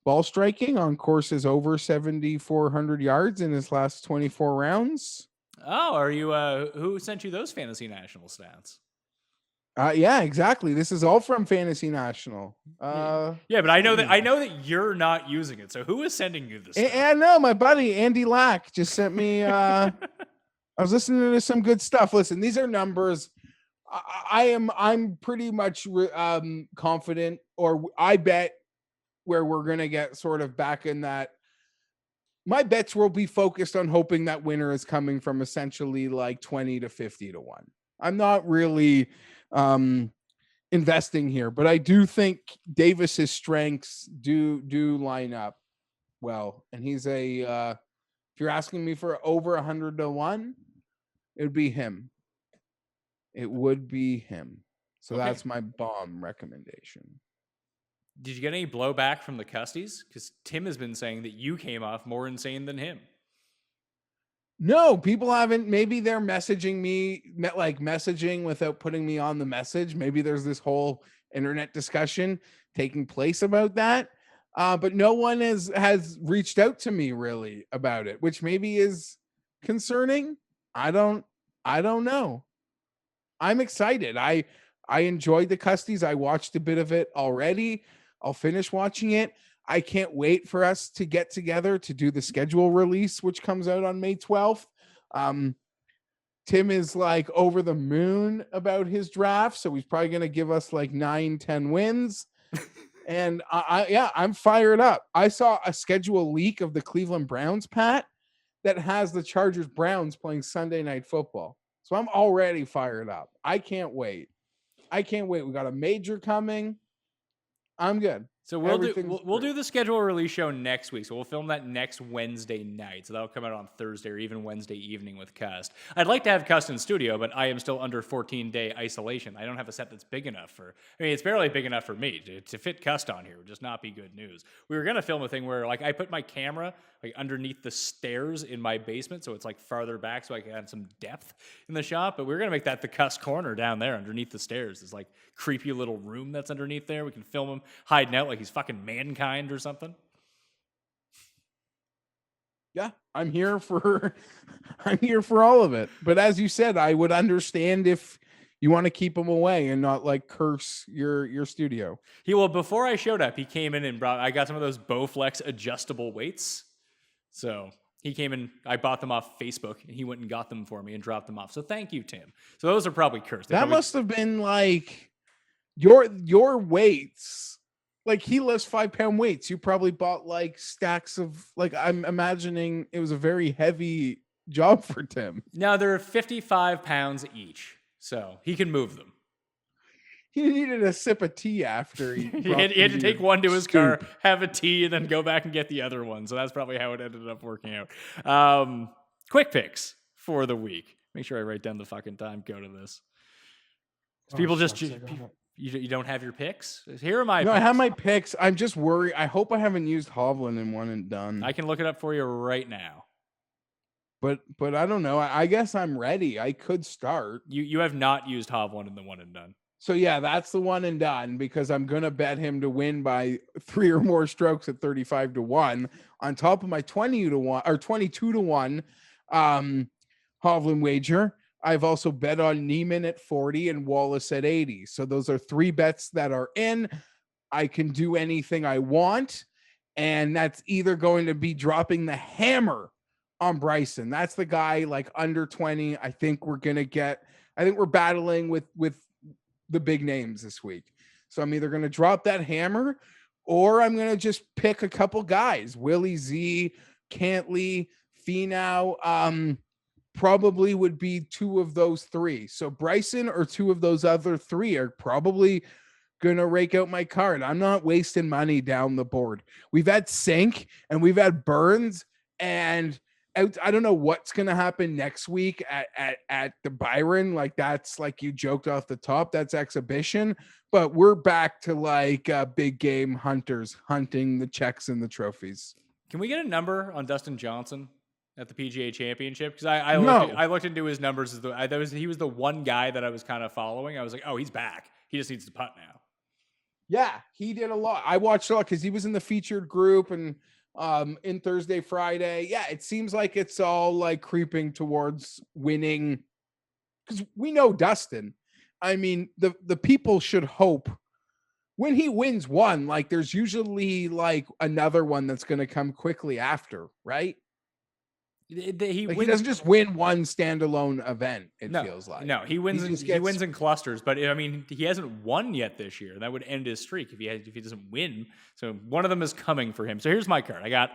ball striking on courses over 7,400 yards in his last 24 rounds.
Oh, are you? Who sent you those Fantasy National stats?
Yeah, exactly. This is all from Fantasy National.
Yeah, but I know that you're not using it. So who is sending you this?
And no, my buddy Andy Lack just sent me. I was listening to some good stuff. Listen, these are numbers. I'm pretty much confident, or I bet where we're gonna get sort of back in that. My bets will be focused on hoping that winner is coming from essentially like 20 to 50 to 1. I'm not really investing here, but I do think Davis's strengths do line up well, and he's if you're asking me for over 100 to 1, it would be him. It would be him. So okay. That's my bomb recommendation.
Did you get any blowback from the Custies? Because Tim has been saying that you came off more insane than him.
No, people haven't. Maybe they're messaging me, like messaging without putting me on the message. Maybe there's this whole internet discussion taking place about that. But no one has reached out to me really about it, which maybe is concerning. I don't know. I'm excited. I enjoyed the Custies. I watched a bit of it already. I'll finish watching it. I can't wait for us to get together to do the schedule release, which comes out on May 12th. Tim is like over the moon about his draft, so he's probably going to give us like 9-10 wins. And I'm fired up. I saw a schedule leak of the Cleveland Browns, Pat, that has the Chargers Browns playing Sunday Night Football. So I'm already fired up. I can't wait. We got a major coming. I'm good.
So we'll do the schedule release show next week. So we'll film that next Wednesday night. So that'll come out on Thursday or even Wednesday evening with Cust. I'd like to have Cust in studio, but I am still under 14-day isolation. I don't have a set that's big enough it's barely big enough for me to fit Cust on here. Would just not be good news. We were gonna film a thing where I put my camera underneath the stairs in my basement, so it's farther back, so I can have some depth in the shot. But we were gonna make that the Cust corner down there underneath the stairs. This creepy little room that's underneath there. We can film him hiding out like he's fucking Mankind or something.
Yeah, I'm here for all of it. But as you said, I would understand if you want to keep him away and not curse your studio.
Before I showed up, he came in and I got some of those Bowflex adjustable weights. So he came in, I bought them off Facebook, and he went and got them for me and dropped them off. So thank you, Tim. So those are probably cursed.
Must have been your weights. He lifts 5-pound weights. You probably bought stacks of I'm imagining it was a very heavy job for Tim.
No, they're 55 pounds each, so he can move them.
He needed a sip of tea after he
had to take one to his car, have a tea, and then go back and get the other one. So that's probably how it ended up working out. Quick picks for the week. Make sure I write down the fucking time. Go to this. People just you don't have your picks. Here are my.
No,
picks.
I have my picks. I'm just worried. I hope I haven't used Hovland in one and done.
I can look it up for you right now.
But I don't know. I guess I'm ready. I could start.
You have not used Hovland in the one and done.
So yeah, that's the one and done because I'm gonna bet him to win by 3 or more strokes at 35-1 on top of my 20-1 or 22-1 Hovland wager. I've also bet on Neiman at 40 and Wallace at 80. So those are 3 bets that are in. I can do anything I want, and that's either going to be dropping the hammer on Bryson. That's the guy under 20. I think we're battling with the big names this week. So I'm either going to drop that hammer or I'm going to just pick a couple guys. Willie Z, Cantley, Finau, probably would be 2 of those 3. So Bryson or 2 of those other 3 are probably going to rake out my card. I'm not wasting money down the board. We've had Sink and we've had Burns, and I don't know what's going to happen next week at the Byron. That's you joked off the top. That's exhibition. But we're back to big game hunters hunting the checks and the trophies.
Can we get a number on Dustin Johnson at the PGA Championship? Because I looked into his numbers. He was the one guy that I was kind of following. I was like, oh, he's back. He just needs to putt now.
Yeah, he did a lot. I watched a lot because he was in the featured group and in Thursday, Friday. Yeah, it seems like it's all creeping towards winning because we know Dustin. I mean, the people should hope when he wins one, there's usually another one that's going to come quickly after, right? He doesn't just win one standalone event. It feels like
he wins. He wins in clusters, but I mean, he hasn't won yet this year. That would end his streak if he doesn't win. So one of them is coming for him. So here's my card. I got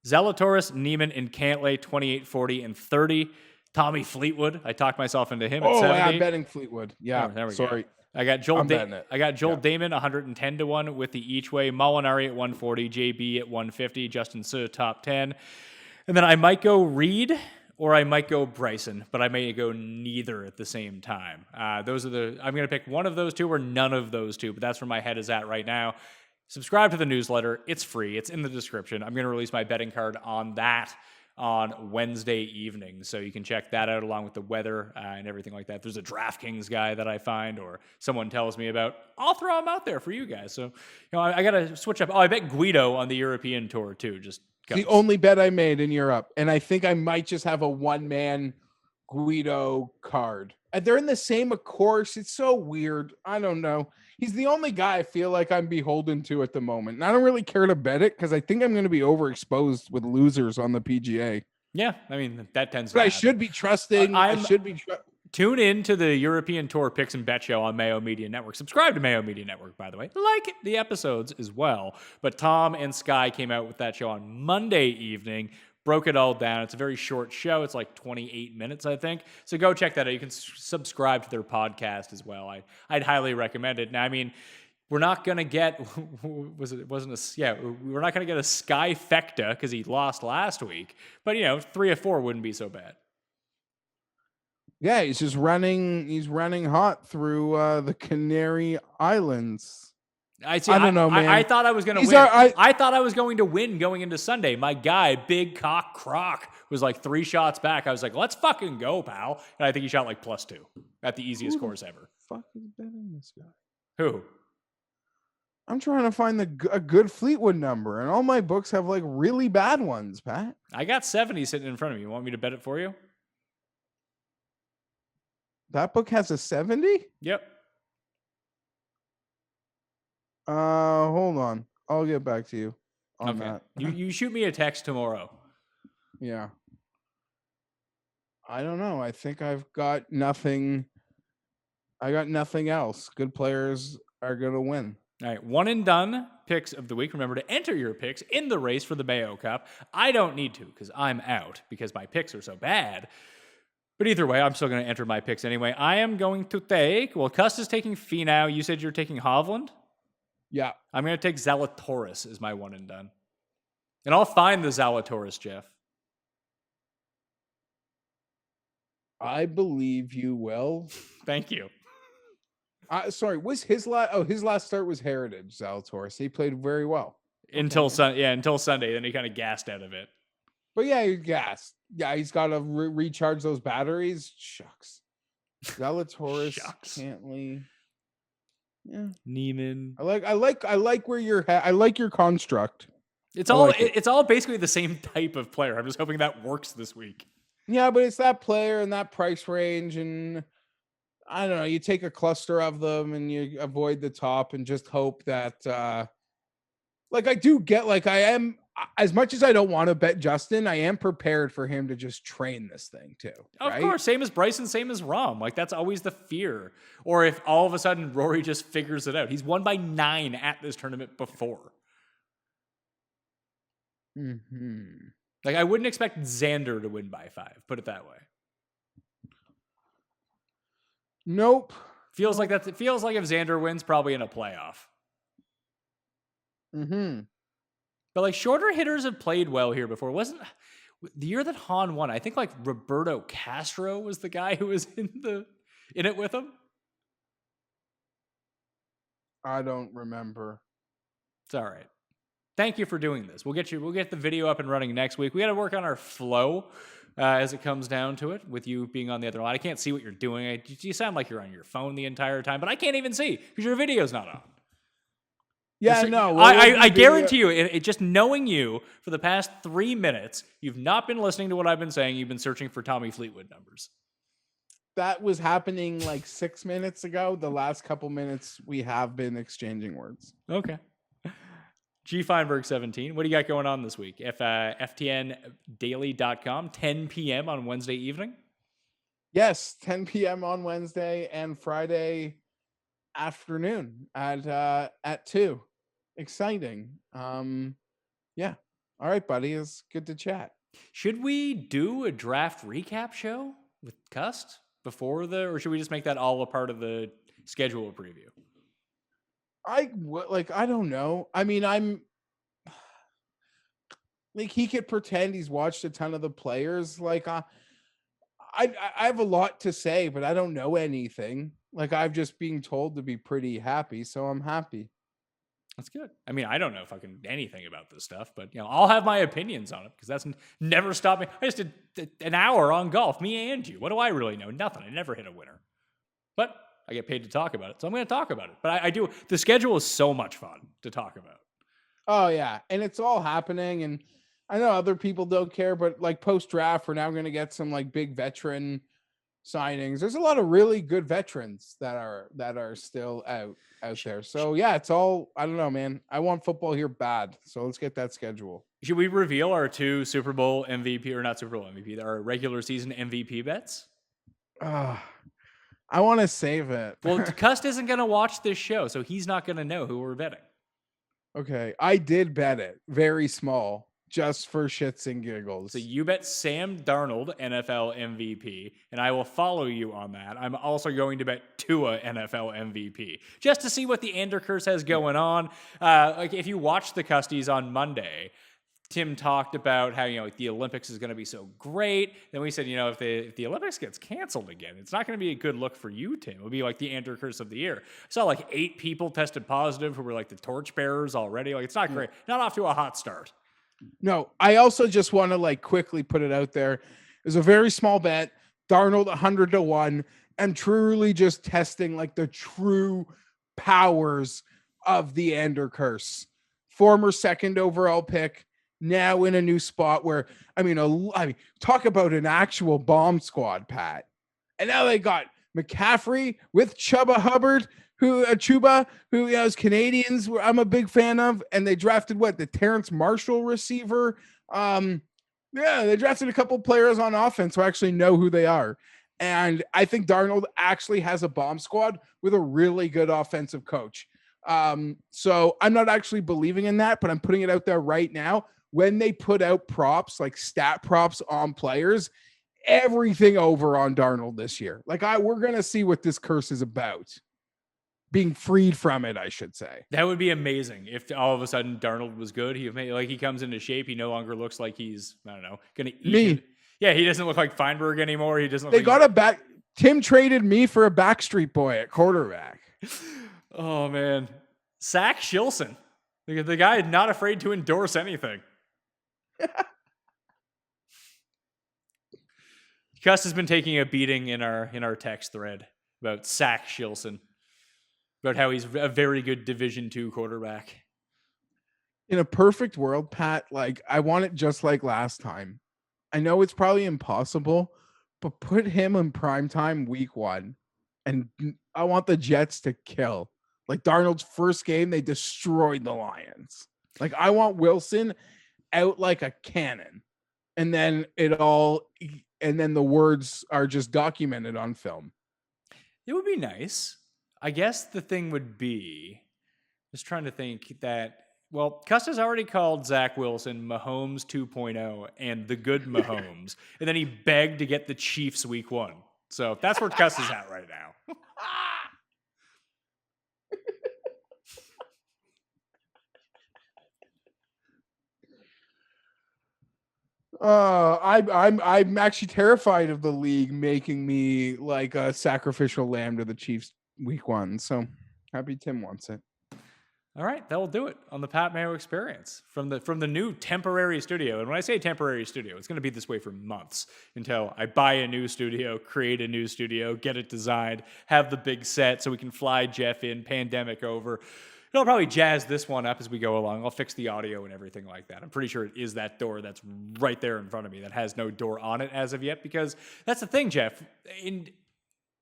Zalatoris, Neiman, and Cantlay 28, 40, and 30. Tommy Fleetwood. I talked myself into him at 70.
Yeah, I'm betting Fleetwood. Yeah,
there we
sorry.
Go. I got Joel Damon 110-1 with the each way. Molinari at 140, JB at 150, Justin Suh top 10. And then I might go Reed or I might go Bryson, but I may go neither at the same time. I'm going to pick one of those 2 or none of those 2, but that's where my head is at right now. Subscribe to the newsletter. It's free. It's in the description. I'm going to release my betting card on that on Wednesday evening, so you can check that out along with the weather and everything like that. If there's a DraftKings guy that I find or someone tells me about, I'll throw them out there for you guys. So, I got to switch up. Oh, I bet Guido on the European Tour too. Just
the only bet I made in Europe. And I think I might just have a one-man Guido card. And they're in the same course. It's so weird. I don't know. He's the only guy I feel like I'm beholden to at the moment. And I don't really care to bet it because I think I'm going to be overexposed with losers on the PGA.
Yeah, I mean, that tends
to
happen.
I should be trusting.
Tune in to the European Tour Picks and Bet Show on Mayo Media Network. Subscribe to Mayo Media Network, by the way. Like the episodes as well. But Tom and Sky came out with that show on Monday evening. broke it all down. It's a very short show. It's like 28 minutes, I think. So go check that out. You can subscribe to their podcast as well. I'd highly recommend it. Now, I mean, we're not gonna get we're not gonna get a Skyfecta because he lost last week. But 3 or 4 wouldn't be so bad.
Yeah, he's just running. He's running hot through the Canary Islands.
I
don't know, man.
I thought I was going to win. I thought I was going to win going into Sunday. My guy, Big Cock Croc, was like 3 shots back. I was like, let's fucking go, pal. And I think he shot like +2 at the easiest course ever.
Fuck is betting this guy?
Who?
I'm trying to find a good Fleetwood number, and all my books have like really bad ones, Pat.
I got 70 sitting in front of me. You want me to bet it for you?
That book has a 70?
Yep.
Hold on. I'll get back to you on that.
You shoot me a text tomorrow.
Yeah. I don't know. I think I've got nothing. I got nothing else. Good players are going to win.
All right. One and done picks of the week. Remember to enter your picks in the race for the Mayo Cup. I don't need to because I'm out because my picks are so bad. But either way, I'm still going to enter my picks anyway. I am going to take, Cust is taking Finau. You said you're taking Hovland?
Yeah.
I'm going to take Zalatoris as my one and done. And I'll find the Zalatoris, Geoff.
I believe you will.
Thank you.
Sorry, was his last start was Heritage, Zalatoris. He played very well.
Until Sunday. Then he kind of gassed out of it.
But yeah, he gassed. Yeah, he's got to recharge those batteries. Shucks. Zalatoris, Cantley. Yeah.
Neiman.
I like where you're I like your construct.
It's all basically the same type of player. I'm just hoping that works this week.
Yeah, but it's that player in that price range, and I don't know, you take a cluster of them and you avoid the top and just hope that I do get, I am, as much as I don't want to bet Justin, I am prepared for him to just train this thing too.
Of course, same as Bryson, same as Rahm. That's always the fear. Or if all of a sudden Rory just figures it out. He's won by 9 at this tournament before.
Mm-hmm.
I wouldn't expect Xander to win by 5. Put it that way.
Nope.
Feels like if Xander wins, probably in a playoff.
Mm-hmm.
But shorter hitters have played well here before. Wasn't the year that Hahn won? I think Roberto Castro was the guy who was in it with him.
I don't remember.
It's all right. Thank you for doing this. We'll get the video up and running next week. We got to work on our flow as it comes down to it. With you being on the other line, I can't see what you're doing. You sound like you're on your phone the entire time, but I can't even see because your video's not on.
Yeah, no.
I guarantee you, it just knowing you for the past 3 minutes, you've not been listening to what I've been saying. You've been searching for Tommy Fleetwood numbers.
That was happening 6 minutes ago. The last couple minutes, we have been exchanging words.
Okay. G Fienberg 17. What do you got going on this week? FTNdaily.com, 10 p.m. on Wednesday evening?
Yes, 10 p.m. on Wednesday and Friday afternoon at 2. Exciting. Yeah. All right, buddy. It's good to chat.
Should we do a draft recap show with Cust before or should we just make that all a part of the schedule preview?
I don't know. I mean, I'm he could pretend he's watched a ton of the players. I have a lot to say, but I don't know anything. I've just being told to be pretty happy, so I'm happy.
That's good. I mean, I don't know fucking anything about this stuff, but I'll have my opinions on it because that's never stopped me. I just did an hour on golf, me and you. What do I really know? Nothing. I never hit a winner, but I get paid to talk about it, so I'm going to talk about it. But I do. The schedule is so much fun to talk about.
Oh yeah, and it's all happening, and I know other people don't care, but post draft, we're now going to get some big veteran signings. There's a lot of really good veterans that are still out there. So yeah, it's all, I don't know, man. I want football here bad. So let's get that schedule.
Should we reveal our 2 Super Bowl MVP or not Super Bowl MVP, our regular season MVP bets?
I want to save it.
Well, Cust isn't going to watch this show, so he's not going to know who we're betting.
Okay. I did bet it very small. just for shits and giggles.
So you bet Sam Darnold NFL MVP, and I will follow you on that. I'm also going to bet Tua NFL MVP just to see what the Ander curse has going on. Like if you watch the Custies on Monday, Tim talked about how, like the Olympics is going to be so great. Then we said, if the Olympics gets canceled again, it's not going to be a good look for you, Tim. It'll be like the Ander curse of the year. I saw like 8 people tested positive who were like the torchbearers already. Like it's not great. Not off to a hot start.
No, I also just want to like quickly put it out there. It's a very small bet. Darnold 100-1, and truly just testing like the true powers of the Ander curse. Former 2nd overall pick, now in a new spot where I mean, talk about an actual bomb squad, Pat. And now they got McCaffrey with Chuba Hubbard, Chuba, who is Canadians, I'm a big fan of, and they drafted the Terrence Marshall receiver. They drafted a couple players on offense who actually know who they are. And I think Darnold actually has a bomb squad with a really good offensive coach. So I'm not actually believing in that, but I'm putting it out there right now. When they put out props, like stat props on players, everything over on Darnold this year. Like we're going to see what this curse is about. Being freed from it, I should say.
That would be amazing if all of a sudden Darnold was good. He comes into shape. He no longer looks like he's, I don't know, going to eat
me.
Him. Yeah, he doesn't look like Fienberg anymore. He doesn't.
They got a back. Tim traded me for a Backstreet Boy at quarterback.
Oh man, Zach Shilson, the guy not afraid to endorse anything. Gus has been taking a beating in our text thread about Zach Shilson. About how he's a very good Division II quarterback.
In a perfect world, Pat, like I want it just like last time. I know it's probably impossible, but put him in primetime week 1. And I want the Jets to kill. Like Darnold's first game, they destroyed the Lions. Like I want Wilson out like a cannon. And then the words are just documented on film.
It would be nice. I guess the thing would be, just trying to think that, well, Custer's already called Zach Wilson Mahomes 2.0 and the good Mahomes. And then he begged to get the Chiefs week 1. So that's where Custer's at right now.
I'm actually terrified of the league making me like a sacrificial lamb to the Chiefs week 1. So happy Tim wants it.
All right, that will do it on the Pat Mayo Experience from the new temporary studio. And when I say temporary studio, it's going to be this way for months until I buy a new studio, create a new studio, get it designed, have the big set so we can fly Geoff in, pandemic over. I'll probably jazz this one up as we go along. I'll fix the audio and everything like that. I'm pretty sure it is that door that's right there in front of me that has no door on it as of yet, because that's the thing, Geoff.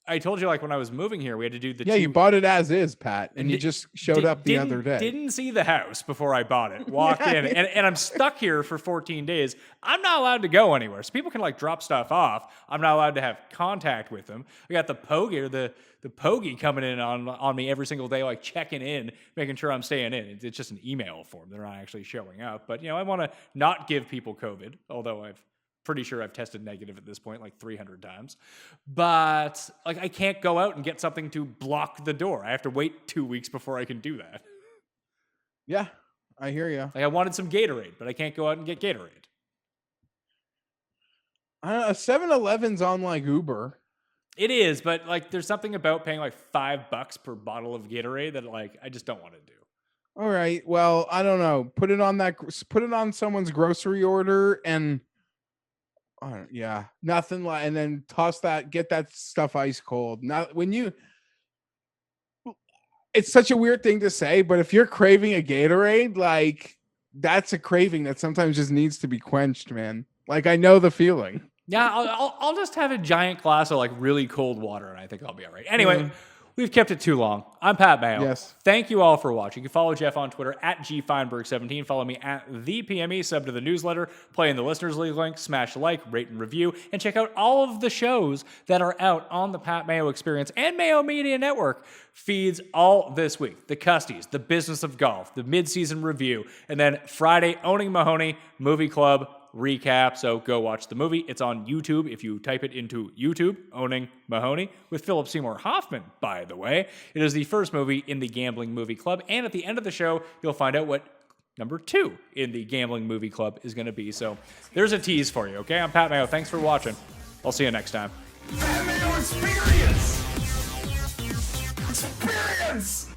I told you, like, when I was moving here, we had to do the
you bought it as is, Pat, and you just showed up the other day.
Didn't see the house before I bought it. Walked in, and I'm stuck here for 14 days. I'm not allowed to go anywhere. So people can, like, drop stuff off. I'm not allowed to have contact with them. I got the Pogie coming in on me every single day, like, checking in, making sure I'm staying in. It's just an email form. They're not actually showing up. But, I want to not give people COVID, although pretty sure I've tested negative at this point, like 300 times. But like I can't go out and get something to block the door. I have to wait 2 weeks before I can do that.
Yeah, I hear you.
Like I wanted some Gatorade, but I can't go out and get Gatorade.
7-Eleven's on like Uber.
It is, but like there's something about paying like $5 per bottle of Gatorade that like I just don't want to do.
All right. Well, I don't know. Put it on someone's grocery order and nothing like, and then get that stuff ice cold. It's such a weird thing to say, but if you're craving a Gatorade, like that's a craving that sometimes just needs to be quenched, man. Like I know the feeling.
Yeah, I'll just have a giant glass of like really cold water, and I think I'll be all right. Anyway, We've kept it too long. I'm Pat Mayo.
Yes.
Thank you all for watching. You can follow Geoff on Twitter at GFienberg17. Follow me at ThePME. Sub to the newsletter. Play in the Listeners League link. Smash like, rate, and review. And check out all of the shows that are out on the Pat Mayo Experience and Mayo Media Network feeds all this week. The Custies, The Business of Golf, the Midseason Review, and then Friday, Owning Mahoney, Movie Club recap. So go watch the movie. It's on YouTube. If you type it into YouTube, Owning Mahoney, with Philip Seymour Hoffman, by the way. It is the first movie in the Gambling Movie Club. And at the end of the show, you'll find out what number 2 in the Gambling Movie Club is going to be. So there's a tease for you, okay? I'm Pat Mayo. Thanks for watching. I'll see you next time.
Pat Mayo Experience! Experience!